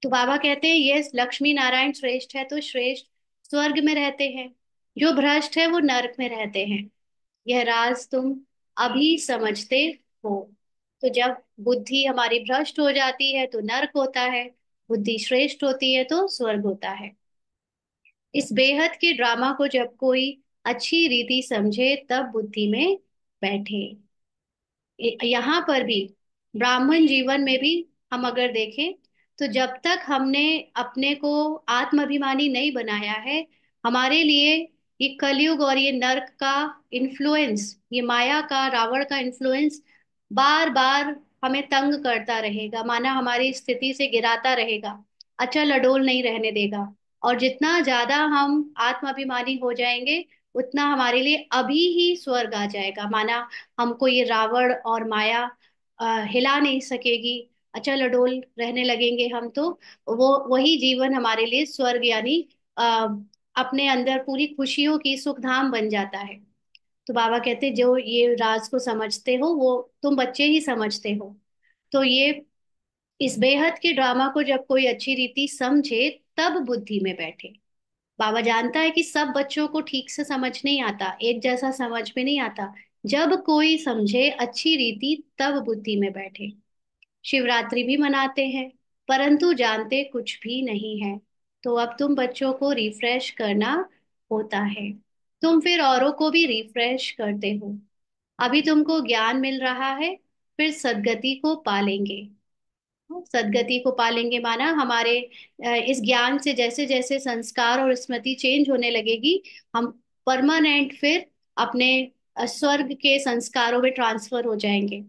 तो बाबा कहते हैं ये लक्ष्मी नारायण श्रेष्ठ है तो श्रेष्ठ स्वर्ग में रहते हैं, जो भ्रष्ट है वो नरक में रहते हैं। यह राज तुम अभी समझते हो। तो जब बुद्धि हमारी भ्रष्ट हो जाती है तो नरक होता है, बुद्धि श्रेष्ठ होती है तो स्वर्ग होता है। इस बेहद के ड्रामा को जब कोई अच्छी रीति समझे तब बुद्धि में बैठे। यहाँ पर भी, ब्राह्मण जीवन में भी हम अगर देखें, तो जब तक हमने अपने को आत्माभिमानी नहीं बनाया है, हमारे लिए ये कलयुग और ये नरक का इन्फ्लुएंस, ये माया का, रावण का इन्फ्लुएंस बार बार हमें तंग करता रहेगा, माना हमारी स्थिति से गिराता रहेगा, अचल अडोल नहीं रहने देगा। और जितना ज्यादा हम आत्माभिमानी हो जाएंगे, उतना हमारे लिए अभी ही स्वर्ग आ जाएगा, माना हमको ये रावण और माया हिला नहीं सकेगी, अचल अडोल रहने लगेंगे हम तो। वो वही जीवन हमारे लिए स्वर्ग यानी अ, अपने अंदर पूरी खुशियों की सुखधाम बन जाता है। तो बाबा कहते जो ये राज को समझते हो वो तुम बच्चे ही समझते हो। तो ये इस बेहद के ड्रामा को जब कोई अच्छी रीति समझे तब बुद्धि में बैठे। बाबा जानता है कि सब बच्चों को ठीक से समझ नहीं आता, एक जैसा समझ में नहीं आता। जब कोई समझे अच्छी रीति तब बुद्धि में बैठे। शिवरात्रि भी मनाते हैं, परंतु जानते कुछ भी नहीं है। तो अब तुम बच्चों को रिफ्रेश करना होता है, तुम फिर औरों को भी रिफ्रेश करते हो। अभी तुमको ज्ञान मिल रहा है, फिर सदगति को पालेंगे। सदगति को पालेंगे माना हमारे इस ज्ञान से जैसे जैसे संस्कार और स्मृति चेंज होने लगेगी, हम परमानेंट फिर अपने स्वर्ग के संस्कारों में ट्रांसफर हो जाएंगे।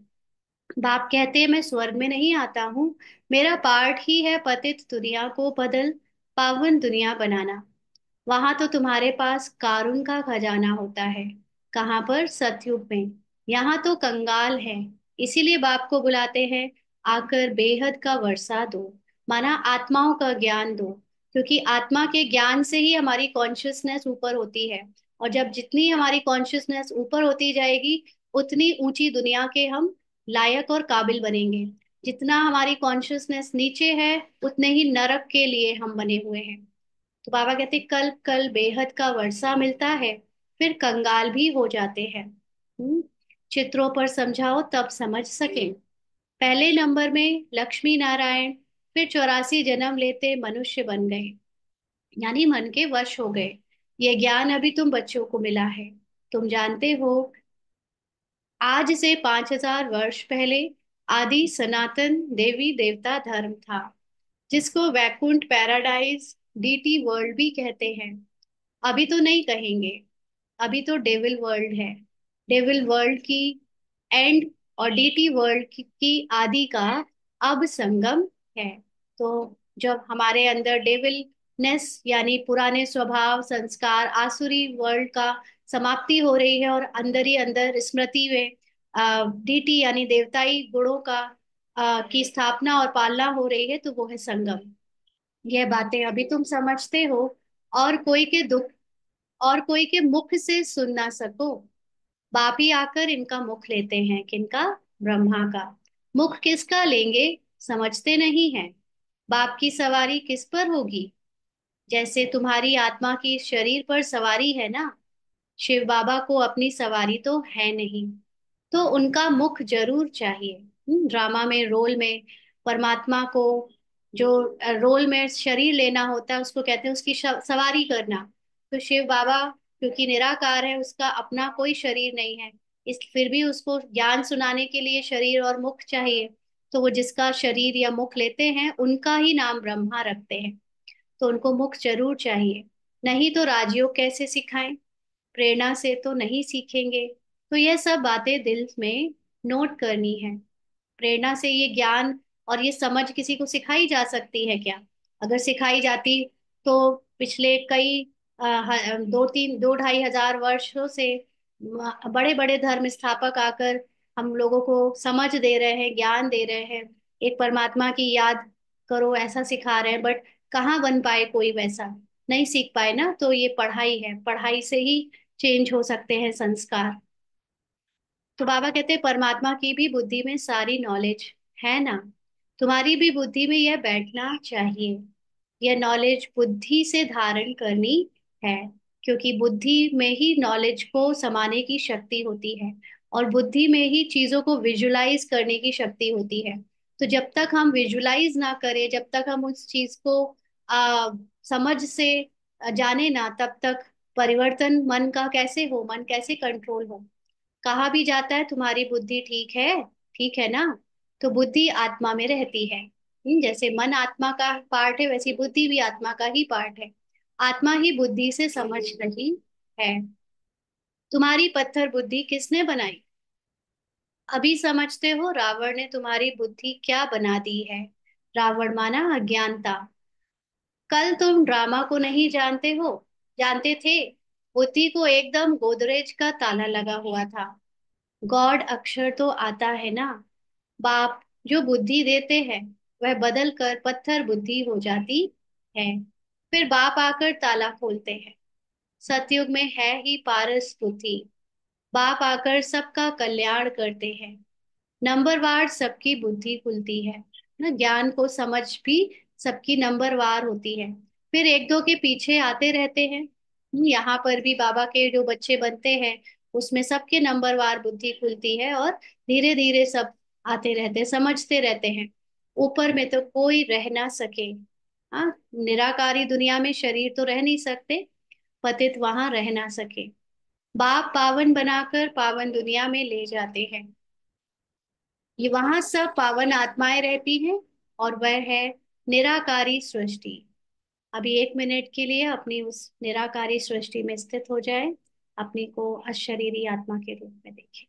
बाप कहते हैं मैं स्वर्ग में नहीं आता हूँ, मेरा पार्ट ही है पतित दुनिया को बदल पावन दुनिया बनाना। वहां तो तुम्हारे पास कारुण का खजाना होता है। कहाँ पर? सतयुग में। यहाँ तो कंगाल है, इसीलिए बाप को बुलाते हैं, आकर बेहद का वर्षा दो, माना आत्माओं का ज्ञान दो। क्योंकि आत्मा के ज्ञान से ही हमारी कॉन्शियसनेस ऊपर होती है, और जब जितनी हमारी कॉन्शियसनेस ऊपर होती जाएगी, उतनी ऊंची दुनिया के हम लायक और काबिल बनेंगे। जितना हमारी कॉन्शियसनेस नीचे है, उतने ही नरक के लिए हम बने हुए हैं। तो बाबा कहते कल कल बेहद का वर्षा मिलता है, फिर कंगाल भी हो जाते हैं। चित्रों पर समझाओ तब समझ सके। पहले नंबर में लक्ष्मी नारायण, फिर 84 जन्म लेते मनुष्य बन गए, यानी मन के वश हो गए। ये ज्ञान अभी तुम बच्चों को मिला है। तुम जानते हो, आज से 5000 वर्ष पहले आदि सनातन देवी देवता धर्म था, जिसको वैकुंठ पैराडाइज डीटी वर्ल्ड भी कहते हैं। अभी तो नहीं कहेंगे, अभी तो डेविल वर्ल्ड है। डेविल वर्ल्ड की एंड और डीटी वर्ल्ड की आदि का अब संगम है। तो जब हमारे अंदर डेविलनेस यानी पुराने स्वभाव संस्कार आसुरी वर्ल्ड का समाप्ति हो रही है, और अंदर ही अंदर स्मृति में डीटी यानी देवताई गुणों का की स्थापना और पालना हो रही है, तो वो है संगम। यह बातें अभी तुम समझते हो, और कोई के दुख और कोई के मुख से सुन ना सको। बाप ही आकर इनका मुख लेते हैं, किनका? ब्रह्मा का। मुख किसका लेंगे? समझते नहीं है। बाप की सवारी किस पर होगी? जैसे तुम्हारी आत्मा की शरीर पर सवारी है ना, शिव बाबा को अपनी सवारी तो है नहीं, तो उनका मुख जरूर चाहिए। ड्रामा में रोल में परमात्मा को जो रोल में शरीर लेना होता है, उसको कहते हैं उसकी सवारी करना। तो शिव बाबा क्योंकि निराकार है, उसका अपना कोई शरीर नहीं है, इस फिर भी उसको ज्ञान सुनाने के लिए शरीर और मुख चाहिए। तो वो जिसका शरीर या मुख लेते हैं उनका ही नाम ब्रह्मा रखते हैं। तो उनको मुख जरूर चाहिए, नहीं तो राजयोग कैसे सिखाएं? प्रेरणा से तो नहीं सीखेंगे। तो यह सब बातें दिल में नोट करनी है। प्रेरणा से ये ज्ञान और ये समझ किसी को सिखाई जा सकती है क्या? अगर सिखाई जाती तो पिछले कई 2-3 2-2.5 हजार वर्षों से बड़े बड़े धर्म स्थापक आकर हम लोगों को समझ दे रहे हैं, ज्ञान दे रहे हैं, एक परमात्मा की याद करो ऐसा सिखा रहे हैं। बट कहाँ बन पाए कोई वैसा? नहीं सीख पाए ना। तो ये पढ़ाई है, पढ़ाई से ही चेंज हो सकते हैं संस्कार। तो बाबा कहते हैं परमात्मा की भी बुद्धि में सारी नॉलेज है ना, तुम्हारी भी बुद्धि में यह बैठना चाहिए। यह नॉलेज बुद्धि से धारण करनी है, क्योंकि बुद्धि में ही नॉलेज को समाने की शक्ति होती है। और बुद्धि में ही चीजों को विजुलाइज करने की शक्ति होती है। तो जब तक हम विजुलाइज ना करें, जब तक हम उस चीज को आ, समझ से जाने ना, तब तक परिवर्तन मन का कैसे हो, मन कैसे कंट्रोल हो। कहा भी जाता है तुम्हारी बुद्धि ठीक है ना। तो बुद्धि आत्मा में रहती है। जैसे मन आत्मा का पार्ट है, वैसी बुद्धि भी आत्मा का ही पार्ट है। आत्मा ही बुद्धि से समझ रही है। तुम्हारी पत्थर बुद्धि किसने बनाई? अभी समझते हो रावण ने तुम्हारी बुद्धि क्या बना दी है। रावण माना अज्ञानता। कल तुम ड्रामा को नहीं जानते थे। बुद्धि को एकदम गोदरेज का ताला लगा हुआ था। गॉड अक्षर तो आता है ना। बाप जो बुद्धि देते हैं, वह बदल कर पत्थर बुद्धि हो जाती है। फिर बाप आकर ताला खोलते हैं। सतयुग में है ही पारस बुद्धि। बाप आकर सबका कल्याण करते हैं। नंबरवार सबकी बुद्धि खुलती है ना। ज्ञान को समझ भी सबकी नंबरवार होती है। फिर एक दो के पीछे आते रहते हैं। यहाँ पर भी बाबा के जो बच्चे बनते हैं, उसमें सबके नंबरवार बुद्धि खुलती है, और धीरे धीरे सब आते रहते हैं, समझते रहते हैं। ऊपर में तो कोई रह ना सके। हाँ, निराकारी दुनिया में शरीर तो रह नहीं सकते, पतित वहां रह ना सके। बाप पावन बनाकर पावन दुनिया में ले जाते हैं। ये वहां सब पावन आत्माएं रहती हैं, और वह है निराकारी सृष्टि। अभी 1 मिनट के लिए अपनी उस निराकारी सृष्टि में स्थित हो जाए। अपने को अशरीरी आत्मा के रूप में देखें।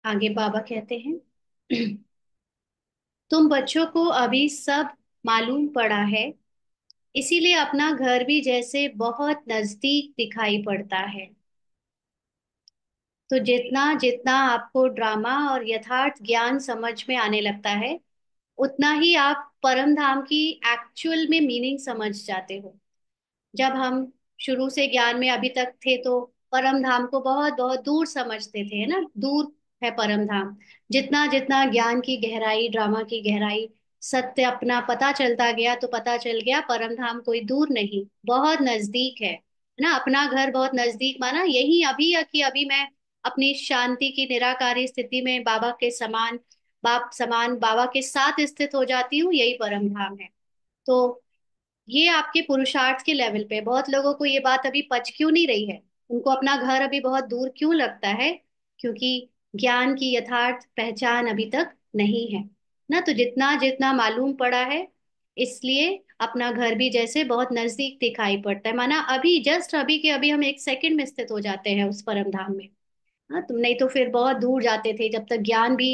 आगे बाबा कहते हैं, तुम बच्चों को अभी सब मालूम पड़ा है, इसीलिए अपना घर भी जैसे बहुत नजदीक दिखाई पड़ता है। तो जितना जितना आपको ड्रामा और यथार्थ ज्ञान समझ में आने लगता है, उतना ही आप परम धाम की एक्चुअल में मीनिंग समझ जाते हो। जब हम शुरू से ज्ञान में अभी तक थे, तो परम धाम को बहुत बहुत दूर समझते थे, है ना, दूर है परम धाम। जितना जितना ज्ञान की गहराई, ड्रामा की गहराई, सत्य अपना पता चलता गया, तो पता चल गया परम धाम कोई दूर नहीं, बहुत नजदीक है ना। अपना घर बहुत नजदीक माना यही अभी है, कि अभी मैं अपनी शांति की निराकारी स्थिति में बाबा के समान, बाप समान बाबा के साथ स्थित हो जाती हूँ, यही परम धाम है। तो ये आपके पुरुषार्थ के लेवल पे, बहुत लोगों को ये बात अभी पच क्यों नहीं रही है, उनको अपना घर अभी बहुत दूर क्यों लगता है, क्योंकि ज्ञान की यथार्थ पहचान अभी तक नहीं है ना। तो जितना जितना मालूम पड़ा है, इसलिए अपना घर भी जैसे बहुत नजदीक दिखाई पड़ता है, माना अभी जस्ट अभी के अभी हम 1 सेकंड में स्थित हो जाते हैं उस परम धाम में। हाँ, तुम नहीं तो फिर बहुत दूर जाते थे, जब तक ज्ञान भी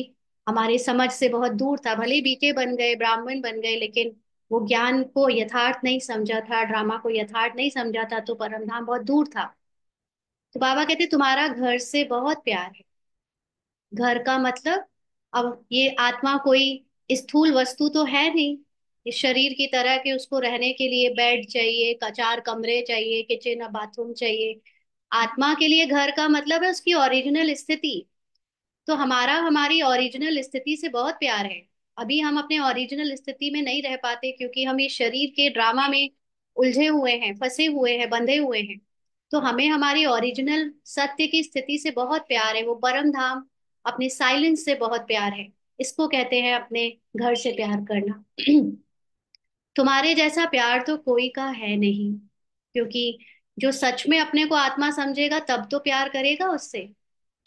हमारे समझ से बहुत दूर था। भले ही बीटे बन गए, ब्राह्मण बन गए, लेकिन वो ज्ञान को यथार्थ नहीं समझा था, ड्रामा को यथार्थ नहीं समझा था, तो परमधाम बहुत दूर था। तो बाबा कहते तुम्हारा घर से बहुत प्यार है। घर का मतलब, अब ये आत्मा कोई स्थूल वस्तु तो है नहीं, इस शरीर की तरह के उसको रहने के लिए बेड चाहिए, 4 कमरे चाहिए, किचन बाथरूम चाहिए। आत्मा के लिए घर का मतलब है उसकी ओरिजिनल स्थिति। तो हमारा हमारी ओरिजिनल स्थिति से बहुत प्यार है। अभी हम अपने ओरिजिनल स्थिति में नहीं रह पाते, क्योंकि हम इस शरीर के ड्रामा में उलझे हुए हैं, फंसे हुए हैं, बंधे हुए हैं। तो हमें हमारी ओरिजिनल सत्य की स्थिति से बहुत प्यार है, वो परम धाम, अपने साइलेंस से बहुत प्यार है। इसको कहते हैं अपने घर से प्यार करना। तुम्हारे जैसा प्यार तो कोई का है नहीं, क्योंकि जो सच में अपने को आत्मा समझेगा तब तो प्यार करेगा उससे।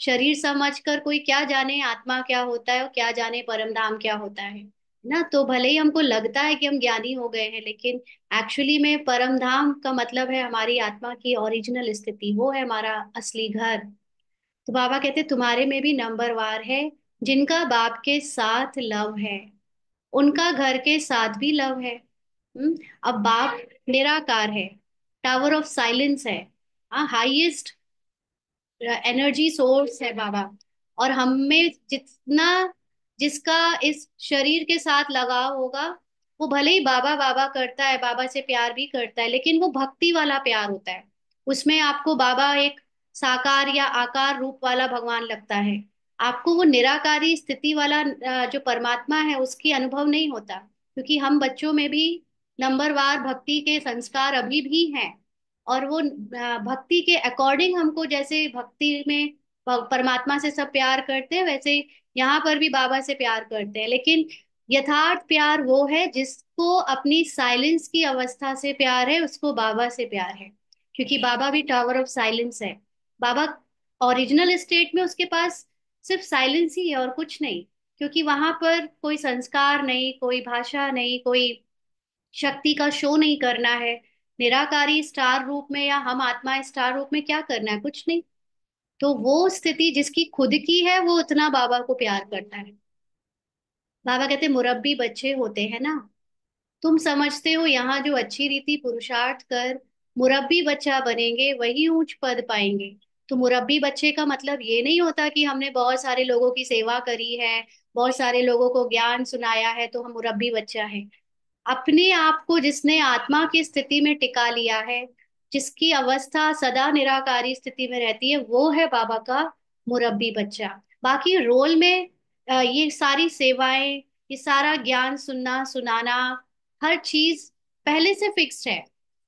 शरीर समझकर कोई क्या जाने आत्मा क्या होता है और क्या जाने परम धाम क्या होता है ना। तो भले ही हमको लगता है कि हम ज्ञानी हो गए हैं, लेकिन एक्चुअली में परम धाम का मतलब है हमारी आत्मा की ओरिजिनल स्थिति, वो है हमारा असली घर। तो बाबा कहते तुम्हारे में भी नंबरवार है, जिनका बाप के साथ लव है उनका घर के साथ भी लव है। अब बाप निराकार है, टावर ऑफ साइलेंस है, हाँ, हाईएस्ट एनर्जी सोर्स है बाबा। और हम में जितना जिसका इस शरीर के साथ लगाव होगा, वो भले ही बाबा बाबा करता है, बाबा से प्यार भी करता है, लेकिन वो भक्ति वाला प्यार होता है। उसमें आपको बाबा एक साकार या आकार रूप वाला भगवान लगता है। आपको वो निराकारी स्थिति वाला जो परमात्मा है उसकी अनुभव नहीं होता, क्योंकि हम बच्चों में भी नंबरवार भक्ति के संस्कार अभी भी हैं। और वो भक्ति के अकॉर्डिंग हमको, जैसे भक्ति में परमात्मा से सब प्यार करते हैं, वैसे यहाँ पर भी बाबा से प्यार करते हैं। लेकिन यथार्थ प्यार वो है जिसको अपनी साइलेंस की अवस्था से प्यार है, उसको बाबा से प्यार है। क्योंकि बाबा भी टावर ऑफ साइलेंस है। बाबा ओरिजिनल स्टेट में उसके पास सिर्फ साइलेंस ही है और कुछ नहीं, क्योंकि वहां पर कोई संस्कार नहीं, कोई भाषा नहीं, कोई शक्ति का शो नहीं करना है। निराकारी स्टार रूप में या हम आत्मा स्टार रूप में क्या करना है, कुछ नहीं। तो वो स्थिति जिसकी खुद की है वो उतना बाबा को प्यार करता है। बाबा कहते मुरब्बी बच्चे होते हैं ना, तुम समझते हो यहाँ जो अच्छी रीति पुरुषार्थ कर मुरब्बी बच्चा बनेंगे वही ऊंच पद पाएंगे। तो मुरब्बी बच्चे का मतलब ये नहीं होता कि हमने बहुत सारे लोगों की सेवा करी है, बहुत सारे लोगों को ज्ञान सुनाया है तो हम मुरब्बी बच्चा है। अपने आप को जिसने आत्मा की स्थिति में टिका लिया है, जिसकी अवस्था सदा निराकारी स्थिति में रहती है, वो है बाबा का मुरब्बी बच्चा। बाकी रोल में ये सारी सेवाएं, ये सारा ज्ञान सुनना सुनाना, हर चीज पहले से फिक्स्ड है।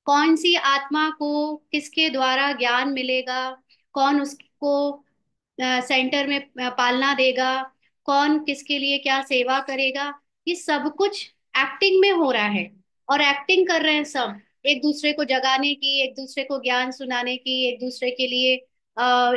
कौन सी आत्मा को किसके द्वारा ज्ञान मिलेगा, कौन उसको सेंटर में पालना देगा, कौन किसके लिए क्या सेवा करेगा, ये सब कुछ एक्टिंग में हो रहा है। और एक्टिंग कर रहे हैं सब, एक दूसरे को जगाने की, एक दूसरे को ज्ञान सुनाने की, एक दूसरे के लिए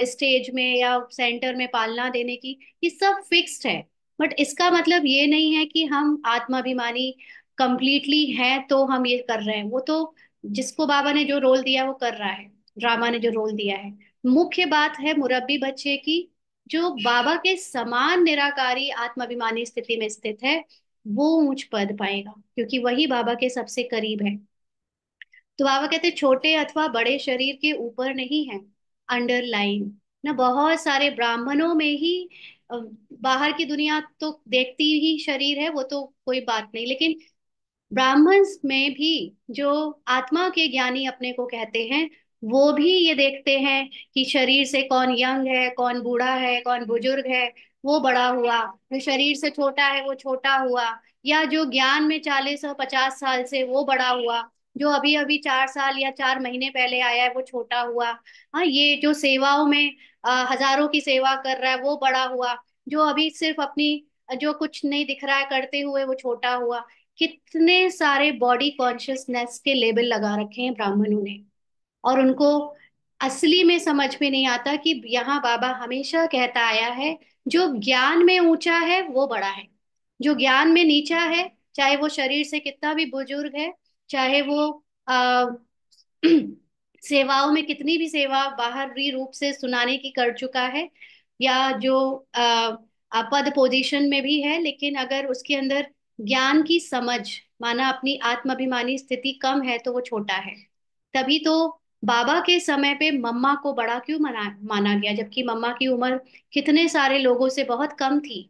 स्टेज में या सेंटर में पालना देने की, ये सब फिक्स्ड है। बट इसका मतलब ये नहीं है कि हम आत्माभिमानी कंप्लीटली हैं तो हम ये कर रहे हैं। वो तो जिसको बाबा ने जो रोल दिया वो कर रहा है, ड्रामा ने जो रोल दिया है। मुख्य बात है मुरब्बी बच्चे की, जो बाबा के समान निराकारी आत्माभिमानी स्थिति में स्थित है, वो ऊंच पद पाएगा, क्योंकि वही बाबा के सबसे करीब है। तो बाबा कहते छोटे अथवा बड़े शरीर के ऊपर नहीं है, अंडरलाइन ना। बहुत सारे ब्राह्मणों में ही अ, बाहर की दुनिया तो देखती ही शरीर है, वो तो कोई बात नहीं, लेकिन ब्राह्मण्स में भी जो आत्मा के ज्ञानी अपने को कहते हैं, वो भी ये देखते हैं कि शरीर से कौन यंग है, कौन बूढ़ा है, कौन बुजुर्ग है, वो बड़ा हुआ, जो शरीर से छोटा है वो छोटा हुआ, या जो ज्ञान में 40 और 50 साल से वो बड़ा हुआ, जो अभी अभी 4 साल या 4 महीने पहले आया है वो छोटा हुआ। हाँ, ये जो सेवाओं में हजारों की सेवा कर रहा है वो बड़ा हुआ, जो अभी सिर्फ अपनी जो कुछ नहीं दिख रहा है करते हुए वो छोटा हुआ। कितने सारे बॉडी कॉन्शियसनेस के लेबल लगा रखे हैं ब्राह्मणों ने। और उनको असली में समझ में नहीं आता कि यहाँ बाबा हमेशा कहता आया है, जो ज्ञान में ऊंचा है वो बड़ा है, जो ज्ञान में नीचा है, चाहे वो शरीर से कितना भी बुजुर्ग है, चाहे वो आ, सेवाओं में कितनी भी सेवा बाहरी रूप से सुनाने की कर चुका है, या जो पद पोजीशन में भी है, लेकिन अगर उसके अंदर ज्ञान की समझ, माना अपनी आत्माभिमानी स्थिति कम है, तो वो छोटा है। तभी तो बाबा के समय पे मम्मा को बड़ा क्यों माना गया, जबकि मम्मा की उम्र कितने सारे लोगों से बहुत कम थी।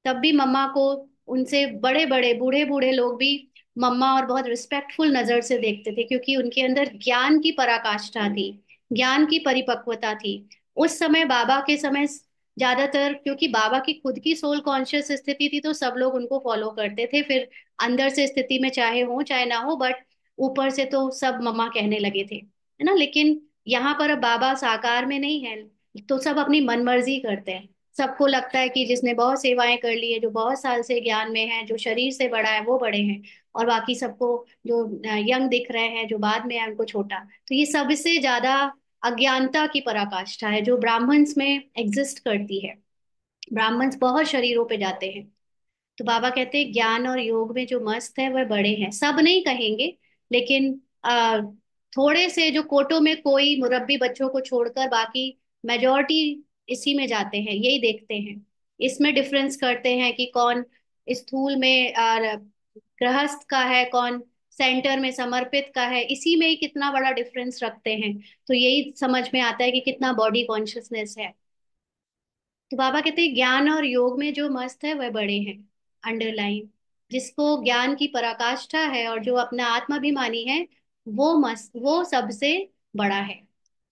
तब भी मम्मा को उनसे बड़े बड़े बूढ़े बूढ़े लोग भी मम्मा और बहुत रिस्पेक्टफुल नजर से देखते थे, क्योंकि उनके अंदर ज्ञान की पराकाष्ठा थी, ज्ञान की परिपक्वता थी। उस समय बाबा के समय ज्यादातर, क्योंकि बाबा की खुद की सोल कॉन्शियस स्थिति थी, तो सब लोग उनको फॉलो करते थे। फिर अंदर से स्थिति में चाहे हो चाहे ना हो, बट ऊपर से तो सब मम्मा कहने लगे थे, है ना। लेकिन यहाँ पर अब बाबा साकार में नहीं है, तो सब अपनी मनमर्जी करते हैं, सबको लगता है कि जिसने बहुत सेवाएं कर ली है, जो बहुत साल से ज्ञान में है, जो शरीर से बड़ा है, वो बड़े हैं। और बाकी सबको जो यंग दिख रहे हैं, जो बाद में है, उनको छोटा। तो ये सबसे ज्यादा अज्ञानता की पराकाष्ठा है जो ब्राह्मण्स में एग्जिस्ट करती है। ब्राह्मण्स बहुत शरीरों पे जाते हैं। तो बाबा कहते हैं ज्ञान और योग में जो मस्त है वह बड़े हैं। सब नहीं कहेंगे, लेकिन थोड़े से जो कोटों में कोई मुरब्बी बच्चों को छोड़कर बाकी मेजोरिटी इसी में जाते हैं, यही देखते हैं। इसमें डिफरेंस करते हैं कि कौन स्थूल में गृहस्थ का है, कौन सेंटर में समर्पित का है, इसी में ही कितना बड़ा डिफरेंस रखते हैं। तो यही समझ में आता है कि कितना बॉडी कॉन्शियसनेस है। तो बाबा कहते हैं ज्ञान और योग में जो मस्त है वह बड़े हैं। अंडरलाइन, जिसको ज्ञान की पराकाष्ठा है और जो अपना आत्माभिमानी है, वो मस्त, वो सबसे बड़ा है।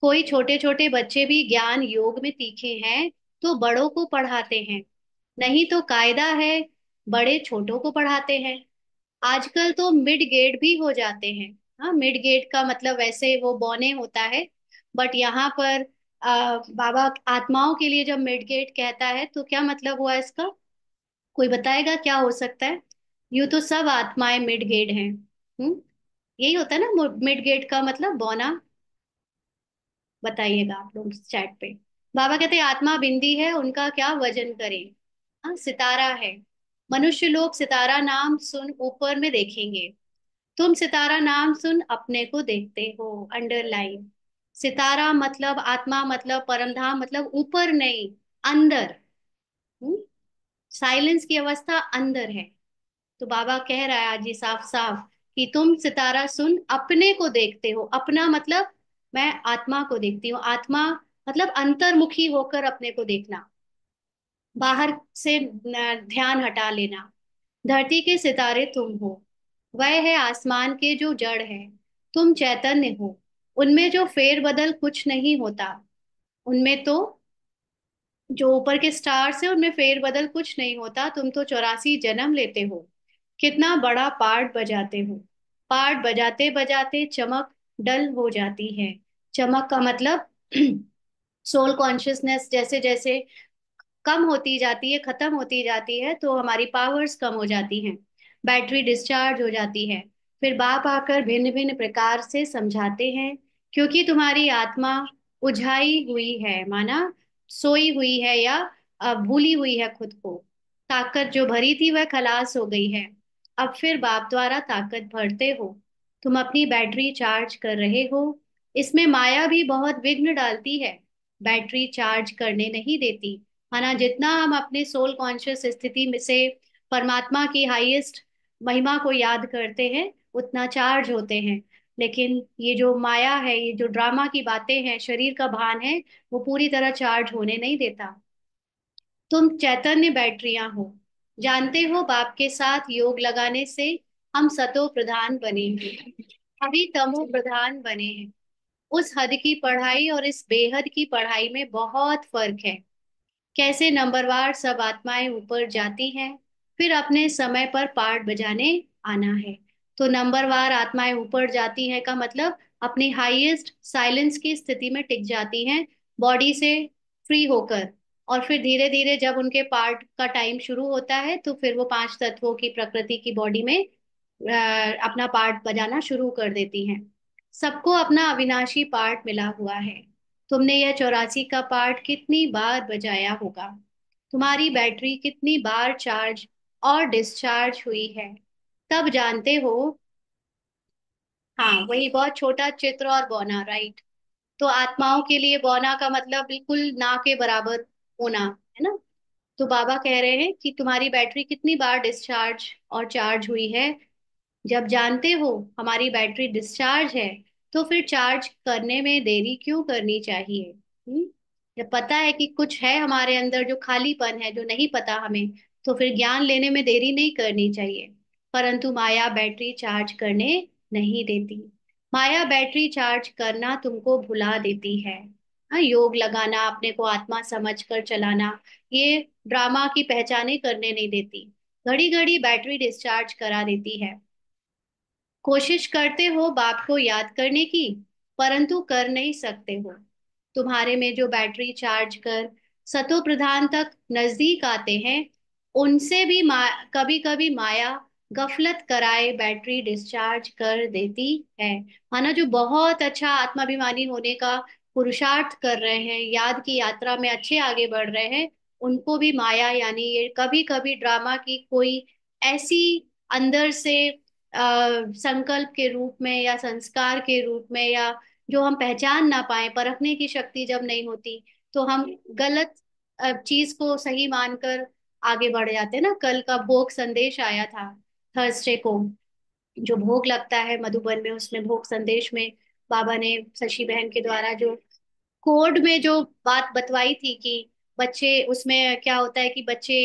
कोई छोटे छोटे बच्चे भी ज्ञान योग में तीखे हैं तो बड़ों को पढ़ाते हैं, नहीं तो कायदा है बड़े छोटों को पढ़ाते हैं। आजकल तो मिड गेट भी हो जाते हैं। हाँ, मिड गेट का मतलब वैसे वो बौने होता है, बट यहाँ पर बाबा आत्माओं के लिए जब मिड गेट कहता है तो क्या मतलब हुआ इसका? कोई बताएगा क्या हो सकता है? यूं तो सब आत्माएं मिड गेट हैं। यही होता है ना मिड गेट का मतलब, बौना। बताइएगा आप लोग चैट पे। बाबा कहते हैं आत्मा बिंदी है, उनका क्या वजन करें। हाँ, सितारा है। मनुष्य लोग सितारा नाम सुन ऊपर में देखेंगे। तुम सितारा नाम सुन अपने को देखते हो। अंडरलाइन, सितारा मतलब आत्मा, मतलब परमधाम, मतलब ऊपर नहीं, अंदर। साइलेंस की अवस्था अंदर है। तो बाबा कह रहा है आज ये साफ साफ कि तुम सितारा सुन अपने को देखते हो। अपना मतलब मैं आत्मा को देखती हूँ। आत्मा मतलब अंतर्मुखी होकर अपने को देखना, बाहर से ध्यान हटा लेना। धरती के सितारे तुम हो, वह है आसमान के जो जड़ है। तुम चैतन्य हो, उनमें जो फेरबदल कुछ नहीं होता। उनमें तो जो ऊपर के स्टार्स है उनमें फेरबदल कुछ नहीं होता। तुम तो 84 जन्म लेते हो। कितना बड़ा पार्ट बजाते हो। पार्ट बजाते बजाते चमक डल हो जाती है। चमक का मतलब सोल कॉन्शियसनेस जैसे जैसे कम होती जाती है, खत्म होती जाती है, तो हमारी पावर्स कम हो जाती हैं, बैटरी डिस्चार्ज हो जाती है। फिर बाप आकर भिन्न भिन्न प्रकार से समझाते हैं, क्योंकि तुम्हारी आत्मा उझाई हुई है, माना सोई हुई है या भूली हुई है खुद को। ताकत जो भरी थी वह खलास हो गई है। अब फिर बाप द्वारा ताकत भरते हो। तुम अपनी बैटरी चार्ज कर रहे हो। इसमें माया भी बहुत विघ्न डालती है, बैटरी चार्ज करने नहीं देती। है ना? जितना हम अपने सोल कॉन्शियस स्थिति में से परमात्मा की हाईएस्ट महिमा को याद करते हैं, उतना चार्ज होते हैं। लेकिन ये जो माया है, ये जो ड्रामा की बातें हैं, शरीर का भान है, वो पूरी तरह चार्ज होने नहीं देता। तुम चैतन्य बैटरियां हो। जानते हो बाप के साथ योग लगाने से हम सतो प्रधान बनेंगे, अभी तमो प्रधान बने हैं। उस हद की पढ़ाई और इस बेहद की पढ़ाई में बहुत फर्क है। कैसे नंबरवार सब आत्माएं ऊपर जाती हैं, फिर अपने समय पर पार्ट बजाने आना है। तो नंबरवार आत्माएं ऊपर जाती हैं का मतलब अपनी हाईएस्ट साइलेंस की स्थिति में टिक जाती हैं, बॉडी से फ्री होकर। और फिर धीरे धीरे जब उनके पार्ट का टाइम शुरू होता है तो फिर वो पांच तत्वों की प्रकृति की बॉडी में अपना पार्ट बजाना शुरू कर देती हैं। सबको अपना अविनाशी पार्ट मिला हुआ है। तुमने यह 84 का पार्ट कितनी बार बजाया होगा? तुम्हारी बैटरी कितनी बार चार्ज और डिस्चार्ज हुई है, तब जानते हो। हाँ, वही बहुत छोटा चित्र और बौना, राइट। तो आत्माओं के लिए बौना का मतलब बिल्कुल ना के बराबर होना, है ना? तो बाबा कह रहे हैं कि तुम्हारी बैटरी कितनी बार डिस्चार्ज और चार्ज हुई है। जब जानते हो हमारी बैटरी डिस्चार्ज है, तो फिर चार्ज करने में देरी क्यों करनी चाहिए? जब पता है कि कुछ है हमारे अंदर जो खालीपन है, जो नहीं पता हमें, तो फिर ज्ञान लेने में देरी नहीं करनी चाहिए। परंतु माया बैटरी चार्ज करने नहीं देती। माया बैटरी चार्ज करना तुमको भुला देती है। हाँ, योग लगाना, अपने को आत्मा समझ कर चलाना, ये ड्रामा की पहचाने करने नहीं देती। घड़ी घड़ी बैटरी डिस्चार्ज करा देती है। कोशिश करते हो बाप को याद करने की, परंतु कर नहीं सकते हो। तुम्हारे में जो बैटरी चार्ज कर सतो प्रधान तक नजदीक आते हैं, उनसे भी कभी कभी माया गफलत कराए बैटरी डिस्चार्ज कर देती है। माना जो बहुत अच्छा आत्माभिमानी होने का पुरुषार्थ कर रहे हैं, याद की यात्रा में अच्छे आगे बढ़ रहे हैं, उनको भी माया यानी ये कभी कभी ड्रामा की कोई ऐसी अंदर से संकल्प के रूप में या संस्कार के रूप में, या जो हम पहचान ना पाए, परखने की शक्ति जब नहीं होती तो हम गलत चीज को सही मानकर आगे बढ़ जाते हैं ना। कल का भोग संदेश आया था, थर्सडे को जो भोग लगता है मधुबन में, उसमें भोग संदेश में बाबा ने शशि बहन के द्वारा जो कोड में जो बात बतवाई थी कि बच्चे उसमें क्या होता है कि बच्चे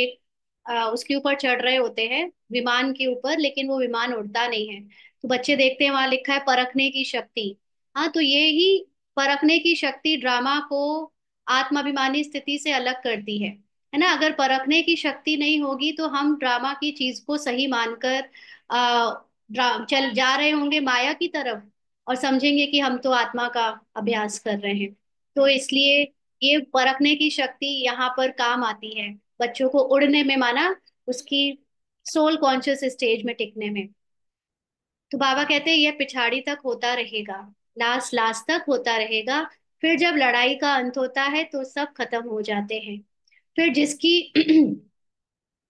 उसके ऊपर चढ़ रहे होते हैं, विमान के ऊपर, लेकिन वो विमान उड़ता नहीं है। तो बच्चे देखते हैं वहां लिखा है परखने की शक्ति। हाँ, तो ये ही परखने की शक्ति ड्रामा को आत्माभिमानी स्थिति से अलग करती है ना। अगर परखने की शक्ति नहीं होगी तो हम ड्रामा की चीज को सही मानकर आ, चल जा रहे होंगे माया की तरफ, और समझेंगे कि हम तो आत्मा का अभ्यास कर रहे हैं। तो इसलिए ये परखने की शक्ति यहाँ पर काम आती है बच्चों को उड़ने में, माना उसकी सोल कॉन्शियस स्टेज में टिकने में। तो बाबा कहते हैं यह पिछाड़ी तक होता रहेगा, लास्ट लास्ट तक होता रहेगा। फिर जब लड़ाई का अंत होता है तो सब खत्म हो जाते हैं। फिर जिसकी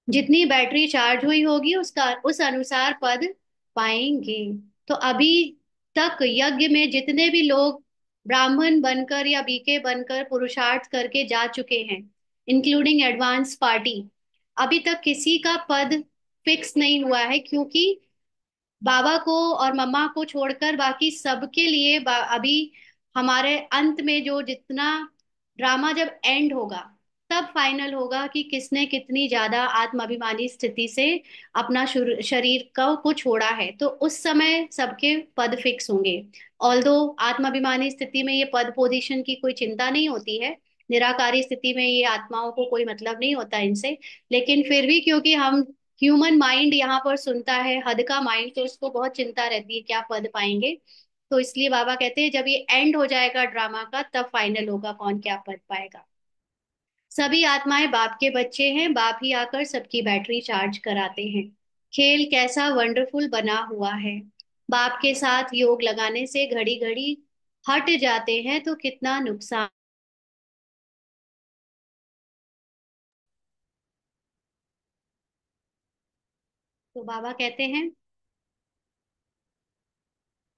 जितनी बैटरी चार्ज हुई होगी उसका उस अनुसार पद पाएंगे। तो अभी तक यज्ञ में जितने भी लोग ब्राह्मण बनकर या बीके बनकर पुरुषार्थ करके जा चुके हैं, इंक्लूडिंग एडवांस पार्टी, अभी तक किसी का पद फिक्स नहीं हुआ है, क्योंकि बाबा को और मम्मा को छोड़कर बाकी सबके लिए अभी हमारे अंत में जो जितना ड्रामा जब एंड होगा तब फाइनल होगा कि किसने कितनी ज्यादा आत्माभिमानी स्थिति से अपना शरीर को छोड़ा है। तो उस समय सबके पद फिक्स होंगे। ऑल्दो आत्माभिमानी स्थिति में ये पद पोजीशन की कोई चिंता नहीं होती है, निराकारी स्थिति में ये आत्माओं को कोई मतलब नहीं होता इनसे, लेकिन फिर भी क्योंकि हम ह्यूमन माइंड यहाँ पर सुनता है, हद का माइंड, तो उसको बहुत चिंता रहती है क्या पद पाएंगे। तो इसलिए बाबा कहते हैं जब ये एंड हो जाएगा ड्रामा का तब फाइनल होगा कौन क्या पद पाएगा। सभी आत्माएं बाप के बच्चे हैं, बाप ही आकर सबकी बैटरी चार्ज कराते हैं। खेल कैसा वंडरफुल बना हुआ है। बाप के साथ योग लगाने से घड़ी घड़ी हट जाते हैं तो कितना नुकसान। तो बाबा कहते हैं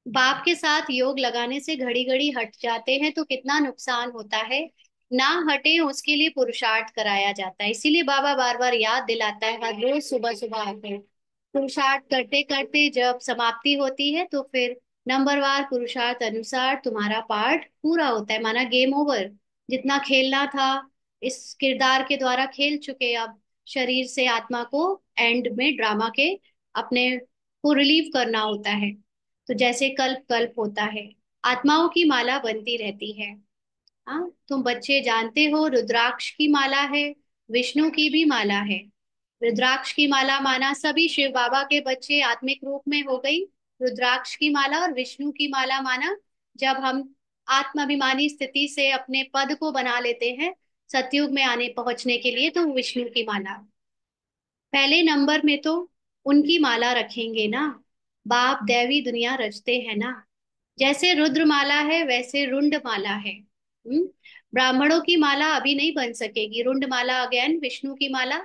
बाप के साथ योग लगाने से घड़ी घड़ी हट जाते हैं तो कितना नुकसान होता है। ना हटे उसके लिए पुरुषार्थ कराया जाता है, इसीलिए बाबा बार बार याद दिलाता है हर रोज सुबह सुबह आकर। पुरुषार्थ करते करते जब समाप्ति होती है तो फिर नंबरवार पुरुषार्थ अनुसार तुम्हारा पार्ट पूरा होता है, माना गेम ओवर। जितना खेलना था इस किरदार के द्वारा खेल चुके, अब शरीर से आत्मा को एंड में ड्रामा के अपने को रिलीव करना होता है। तो जैसे कल्प कल्प होता है, आत्माओं की माला बनती रहती है। हाँ, तुम बच्चे जानते हो रुद्राक्ष की माला है, विष्णु की भी माला है। रुद्राक्ष की माला माना सभी शिव बाबा के बच्चे आत्मिक रूप में हो गई रुद्राक्ष की माला, और विष्णु की माला माना जब हम आत्माभिमानी स्थिति से अपने पद को बना लेते हैं सतयुग में आने पहुंचने के लिए, तो विष्णु की माला पहले नंबर में तो उनकी माला रखेंगे ना। बाप दैवी दुनिया रचते हैं ना, जैसे रुद्र माला है वैसे रुंड माला है। ब्राह्मणों की माला अभी नहीं बन सकेगी, रुंड माला अगेन विष्णु की माला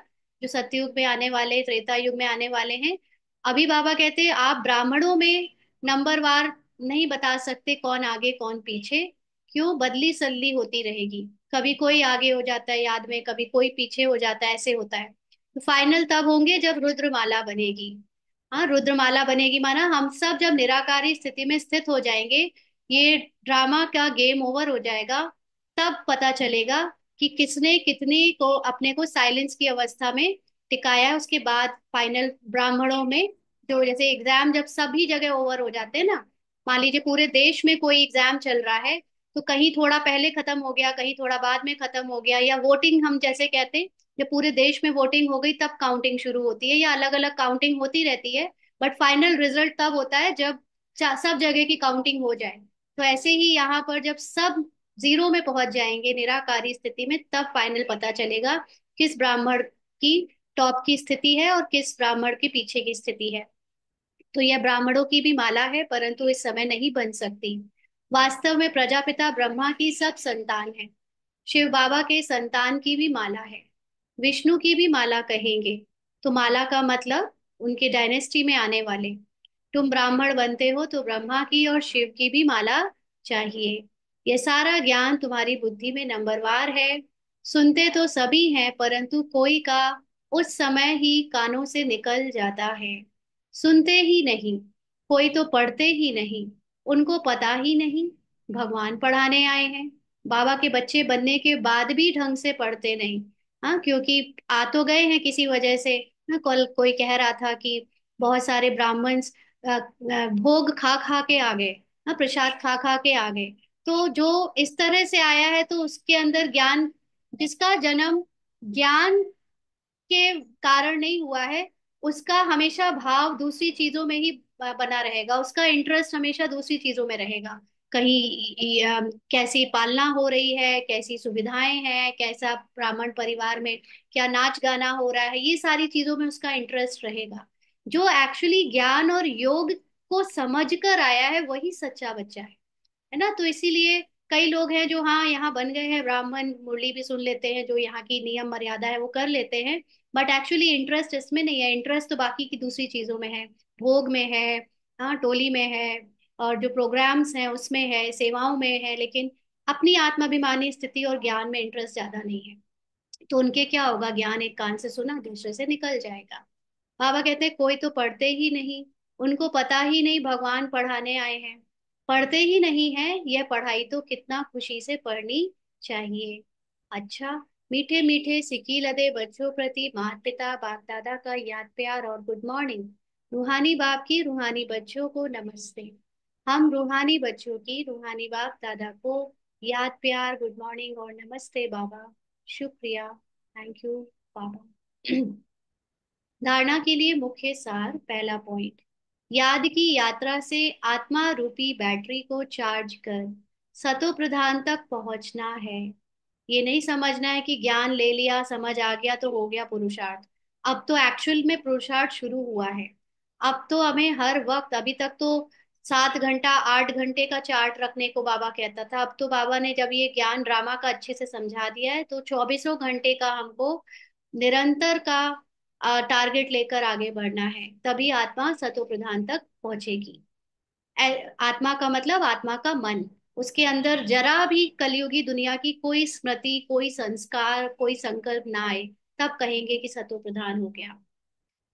जो सतयुग में आने वाले, त्रेता युग में आने वाले हैं। अभी बाबा कहते हैं आप ब्राह्मणों में नंबरवार नहीं बता सकते कौन आगे कौन पीछे, क्यों, बदली सल्ली होती रहेगी। कभी कोई आगे हो जाता है याद में, कभी कोई पीछे हो जाता है, ऐसे होता है। तो फाइनल तब होंगे जब रुद्रमाला बनेगी। हाँ, रुद्रमाला बनेगी माना हम सब जब निराकारी स्थिति में स्थित हो जाएंगे, ये ड्रामा का गेम ओवर हो जाएगा, तब पता चलेगा कि किसने कितनी को अपने को साइलेंस की अवस्था में टिकाया है। उसके बाद फाइनल ब्राह्मणों में जो जैसे एग्जाम जब सभी जगह ओवर हो जाते हैं ना, मान लीजिए पूरे देश में कोई एग्जाम चल रहा है, तो कहीं थोड़ा पहले खत्म हो गया, कहीं थोड़ा बाद में खत्म हो गया, या वोटिंग हम जैसे कहते हैं जब पूरे देश में वोटिंग हो गई तब काउंटिंग शुरू होती है, या अलग अलग काउंटिंग होती रहती है, बट फाइनल रिजल्ट तब होता है जब सब जगह की काउंटिंग हो जाए। तो ऐसे ही यहाँ पर जब सब जीरो में पहुंच जाएंगे, निराकारी स्थिति में, तब फाइनल पता चलेगा किस ब्राह्मण की टॉप की स्थिति है और किस ब्राह्मण की पीछे की स्थिति है। तो यह ब्राह्मणों की भी माला है, परंतु इस समय नहीं बन सकती। वास्तव में प्रजापिता ब्रह्मा की सब संतान है। शिव बाबा के संतान की भी माला है। विष्णु की भी माला कहेंगे। तो माला का मतलब उनके डायनेस्टी में आने वाले। तुम ब्राह्मण बनते हो तो ब्रह्मा की और शिव की भी माला चाहिए। यह सारा ज्ञान तुम्हारी बुद्धि में नंबरवार है। सुनते तो सभी हैं, परंतु कोई का उस समय ही कानों से निकल जाता है। सुनते ही नहीं, कोई तो पढ़ते ही नहीं, उनको पता ही नहीं भगवान पढ़ाने आए हैं। बाबा के बच्चे बनने के बाद भी ढंग से पढ़ते नहीं। हाँ, क्योंकि आ तो गए हैं किसी वजह से। हाँ, कल कोई कह रहा था कि बहुत सारे ब्राह्मण भोग खा खा के आ गए। हाँ, प्रसाद खा खा के आ गए। तो जो इस तरह से आया है तो उसके अंदर ज्ञान, जिसका जन्म ज्ञान के कारण नहीं हुआ है, उसका हमेशा भाव दूसरी चीजों में ही बना रहेगा, उसका इंटरेस्ट हमेशा दूसरी चीजों में रहेगा। कहीं कैसी पालना हो रही है, कैसी सुविधाएं हैं, कैसा ब्राह्मण परिवार में क्या नाच गाना हो रहा है, ये सारी चीजों में उसका इंटरेस्ट रहेगा। जो एक्चुअली ज्ञान और योग को समझ कर आया है वही सच्चा बच्चा है ना। तो इसीलिए कई लोग हैं जो हाँ यहाँ बन गए हैं ब्राह्मण, मुरली भी सुन लेते हैं, जो यहाँ की नियम मर्यादा है वो कर लेते हैं, बट एक्चुअली इंटरेस्ट इसमें नहीं है। इंटरेस्ट तो बाकी की दूसरी चीजों में है, भोग में है, हाँ टोली में है, और जो प्रोग्राम्स हैं उसमें है, सेवाओं में है, लेकिन अपनी आत्माभिमानी स्थिति और ज्ञान में इंटरेस्ट ज्यादा नहीं है। तो उनके क्या होगा, ज्ञान एक कान से सुना दूसरे से निकल जाएगा। बाबा कहते हैं कोई तो पढ़ते ही नहीं, उनको पता ही नहीं भगवान पढ़ाने आए हैं। पढ़ते ही नहीं है, यह पढ़ाई तो कितना खुशी से पढ़नी चाहिए। अच्छा, मीठे मीठे सिकी लदे बच्चों प्रति माता पिता बाप दादा का याद प्यार और गुड मॉर्निंग। रूहानी बाप की रूहानी बच्चों को नमस्ते। हम रूहानी बच्चों की रूहानी बाप दादा को याद प्यार, गुड मॉर्निंग और नमस्ते बाबा। शुक्रिया, थैंक यू बाबा। धारणा के लिए मुख्य सार, पहला पॉइंट, याद की यात्रा से आत्मा रूपी बैटरी को चार्ज कर सतो प्रधान तक पहुंचना है। ये नहीं समझना है कि ज्ञान ले लिया, समझ आ गया तो हो गया पुरुषार्थ। अब तो एक्चुअल में पुरुषार्थ शुरू हुआ है। अब तो हमें हर वक्त, अभी तक तो 7 घंटा 8 घंटे का चार्ट रखने को बाबा कहता था, अब तो बाबा ने जब ये ज्ञान ड्रामा का अच्छे से समझा दिया है तो चौबीसों घंटे का हमको निरंतर का टारगेट लेकर आगे बढ़ना है, तभी आत्मा सतो प्रधान तक पहुंचेगी। आत्मा का मतलब आत्मा का मन, उसके अंदर जरा भी कलयुगी दुनिया की कोई स्मृति, कोई संस्कार, कोई संकल्प ना आए, तब कहेंगे कि सतो प्रधान हो गया।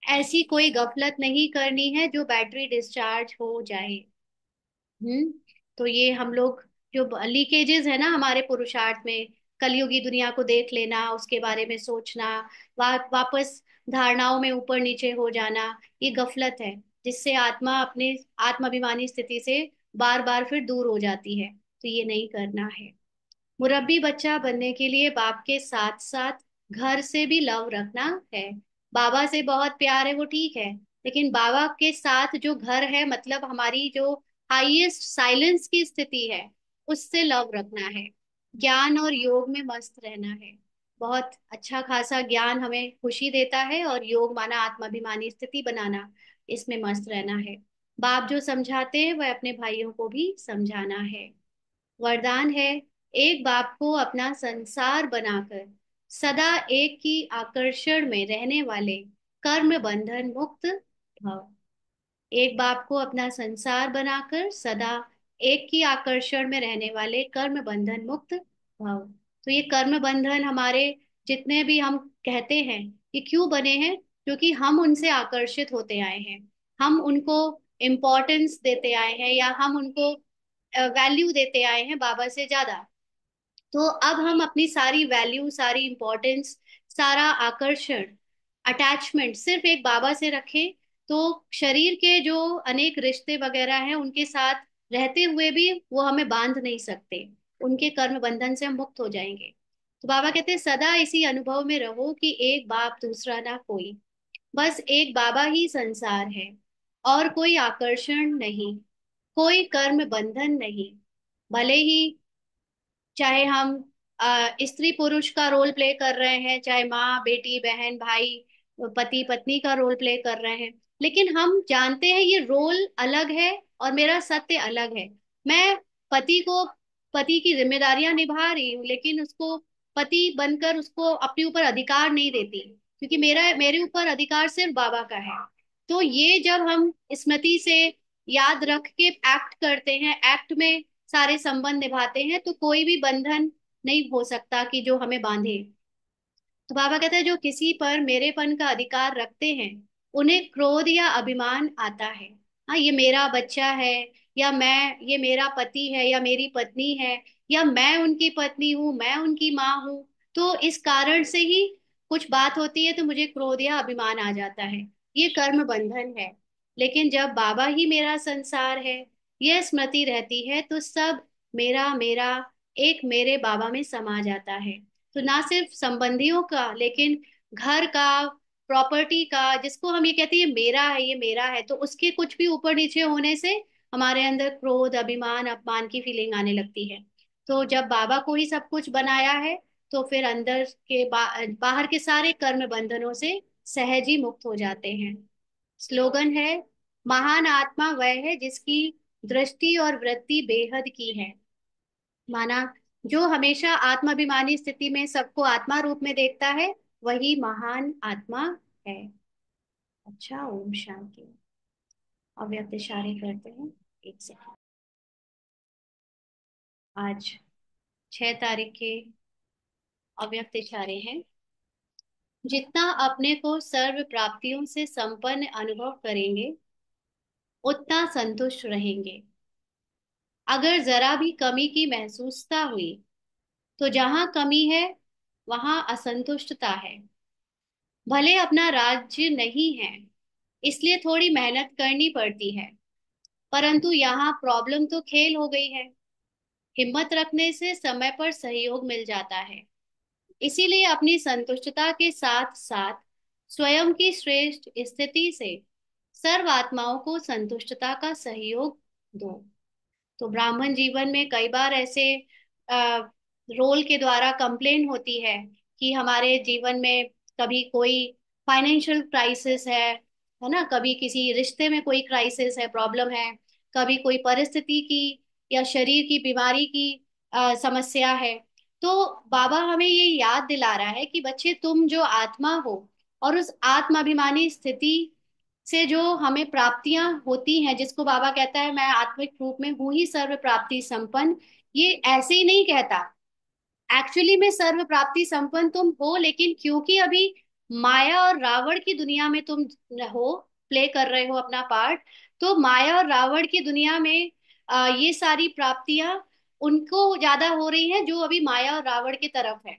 ऐसी कोई गफलत नहीं करनी है जो बैटरी डिस्चार्ज हो जाए। हम्म। तो ये हम लोग, जो लीकेजेस है ना हमारे पुरुषार्थ में, कलयुगी दुनिया को देख लेना, उसके बारे में सोचना, वापस धारणाओं में ऊपर नीचे हो जाना, ये गफलत है, जिससे आत्मा अपने आत्माभिमानी स्थिति से बार बार फिर दूर हो जाती है। तो ये नहीं करना है। मुरब्बी बच्चा बनने के लिए बाप के साथ साथ घर से भी लव रखना है। बाबा से बहुत प्यार है वो ठीक है, लेकिन बाबा के साथ जो घर है, मतलब हमारी जो हाईएस्ट साइलेंस की स्थिति है, उससे लव रखना है। ज्ञान और योग में मस्त रहना है। बहुत अच्छा खासा ज्ञान हमें खुशी देता है, और योग माना आत्माभिमानी स्थिति बनाना, इसमें मस्त रहना है। बाप जो समझाते हैं वह अपने भाइयों को भी समझाना है। वरदान है, एक बाप को अपना संसार बनाकर सदा एक की आकर्षण में रहने वाले कर्म बंधन मुक्त भव। एक बाप को अपना संसार बनाकर सदा एक की आकर्षण में रहने वाले कर्म बंधन मुक्त भव। तो ये कर्म बंधन हमारे जितने भी हम कहते हैं, ये क्यों बने हैं? क्योंकि हम उनसे आकर्षित होते आए हैं, हम उनको इम्पोर्टेंस देते आए हैं, या हम उनको वैल्यू देते आए हैं बाबा से ज्यादा। तो अब हम अपनी सारी वैल्यू, सारी इंपॉर्टेंस, सारा आकर्षण, अटैचमेंट सिर्फ एक बाबा से रखें, तो शरीर के जो अनेक रिश्ते वगैरह हैं उनके साथ रहते हुए भी वो हमें बांध नहीं सकते, उनके कर्म बंधन से हम मुक्त हो जाएंगे। तो बाबा कहते हैं सदा इसी अनुभव में रहो कि एक बाप दूसरा ना कोई, बस एक बाबा ही संसार है, और कोई आकर्षण नहीं, कोई कर्म बंधन नहीं। भले ही चाहे हम स्त्री पुरुष का रोल प्ले कर रहे हैं, चाहे माँ बेटी बहन भाई पति पत्नी का रोल प्ले कर रहे हैं, लेकिन हम जानते हैं ये रोल अलग है और मेरा सत्य अलग है। मैं पति को पति की जिम्मेदारियां निभा रही हूँ, लेकिन उसको पति बनकर उसको अपने ऊपर अधिकार नहीं देती, क्योंकि मेरे ऊपर अधिकार सिर्फ बाबा का है। तो ये जब हम स्मृति से याद रख के एक्ट करते हैं, एक्ट में सारे संबंध निभाते हैं, तो कोई भी बंधन नहीं हो सकता कि जो हमें बांधे। तो बाबा कहते हैं जो किसी पर मेरेपन का अधिकार रखते हैं, उन्हें क्रोध या अभिमान आता है। हाँ, ये मेरा बच्चा है, या मैं, ये मेरा पति है या मेरी पत्नी है, या मैं उनकी पत्नी हूँ, मैं उनकी माँ हूँ, तो इस कारण से ही कुछ बात होती है तो मुझे क्रोध या अभिमान आ जाता है। ये कर्म बंधन है। लेकिन जब बाबा ही मेरा संसार है, यह स्मृति रहती है, तो सब मेरा मेरा एक मेरे बाबा में समा जाता है। तो ना सिर्फ संबंधियों का, लेकिन घर का, प्रॉपर्टी का, जिसको हम ये कहते हैं ये मेरा है, ये मेरा है, तो उसके कुछ भी ऊपर नीचे होने से हमारे अंदर क्रोध अभिमान अपमान की फीलिंग आने लगती है। तो जब बाबा को ही सब कुछ बनाया है, तो फिर अंदर के बाहर के सारे कर्म बंधनों से सहज ही मुक्त हो जाते हैं। स्लोगन है, महान आत्मा वह है जिसकी दृष्टि और वृत्ति बेहद की है। माना, जो हमेशा आत्माभिमानी स्थिति में सबको आत्मा रूप में देखता है, वही महान आत्मा है। अच्छा, ओम शांति। अव्यक्त इशारे करते हैं। एक सेकंड। आज 6 तारीख के अव्यक्त इशारे हैं। जितना अपने को सर्व प्राप्तियों से संपन्न अनुभव करेंगे, उतना संतुष्ट रहेंगे। अगर जरा भी कमी की महसूसता हुई, तो जहां कमी है वहां असंतुष्टता है। भले अपना राज्य नहीं है, इसलिए थोड़ी मेहनत करनी पड़ती है, परंतु यहाँ प्रॉब्लम तो खेल हो गई है। हिम्मत रखने से समय पर सहयोग मिल जाता है। इसीलिए अपनी संतुष्टता के साथ साथ स्वयं की श्रेष्ठ स्थिति से सर्व आत्माओं को संतुष्टता का सहयोग दो। तो ब्राह्मण जीवन में कई बार ऐसे रोल के द्वारा कंप्लेन होती है कि हमारे जीवन में कभी कोई फाइनेंशियल क्राइसिस है ना, कभी किसी रिश्ते में कोई क्राइसिस है, प्रॉब्लम है, कभी कोई परिस्थिति की या शरीर की बीमारी की समस्या है। तो बाबा हमें ये याद दिला रहा है कि बच्चे, तुम जो आत्मा हो, और उस आत्माभिमानी स्थिति से जो हमें प्राप्तियां होती हैं, जिसको बाबा कहता है मैं आत्मिक रूप में हूं ही सर्व प्राप्ति संपन्न, ये ऐसे ही नहीं कहता। एक्चुअली में सर्व प्राप्ति संपन्न तुम हो, लेकिन क्योंकि अभी माया और रावण की दुनिया में तुम हो, प्ले कर रहे हो अपना पार्ट, तो माया और रावण की दुनिया में ये सारी प्राप्तियां उनको ज्यादा हो रही हैं जो अभी माया और रावण की तरफ है।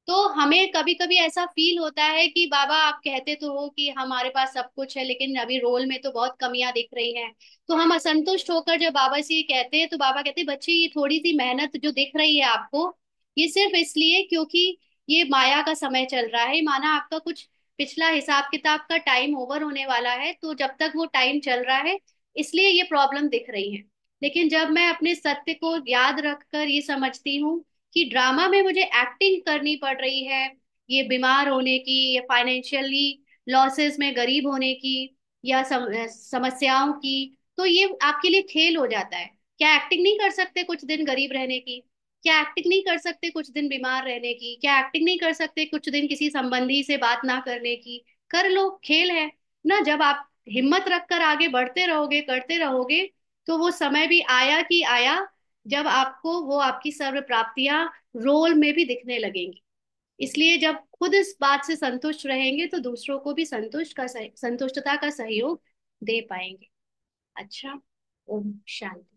तो हमें कभी कभी ऐसा फील होता है कि बाबा आप कहते तो हो कि हमारे पास सब कुछ है, लेकिन अभी रोल में तो बहुत कमियां दिख रही हैं। तो हम असंतुष्ट होकर जब बाबा से ये कहते हैं, तो बाबा कहते हैं बच्चे, ये थोड़ी सी मेहनत जो दिख रही है आपको, ये सिर्फ इसलिए क्योंकि ये माया का समय चल रहा है। माना आपका कुछ पिछला हिसाब किताब का टाइम ओवर होने वाला है, तो जब तक वो टाइम चल रहा है, इसलिए ये प्रॉब्लम दिख रही है। लेकिन जब मैं अपने सत्य को याद रखकर ये समझती हूँ कि ड्रामा में मुझे एक्टिंग करनी पड़ रही है, ये बीमार होने की, या फाइनेंशियली लॉसेस में गरीब होने की, या समस्याओं की, तो ये आपके लिए खेल हो जाता है। क्या एक्टिंग नहीं कर सकते कुछ दिन गरीब रहने की? क्या एक्टिंग नहीं कर सकते कुछ दिन बीमार रहने की? क्या एक्टिंग नहीं कर सकते कुछ दिन किसी संबंधी से बात ना करने की? कर लो, खेल है ना। जब आप हिम्मत रखकर आगे बढ़ते रहोगे, करते रहोगे, तो वो समय भी आया कि आया, जब आपको वो आपकी सर्व प्राप्तियां रोल में भी दिखने लगेंगी। इसलिए जब खुद इस बात से संतुष्ट रहेंगे, तो दूसरों को भी संतुष्टता का सहयोग दे पाएंगे। अच्छा, ओम शांति।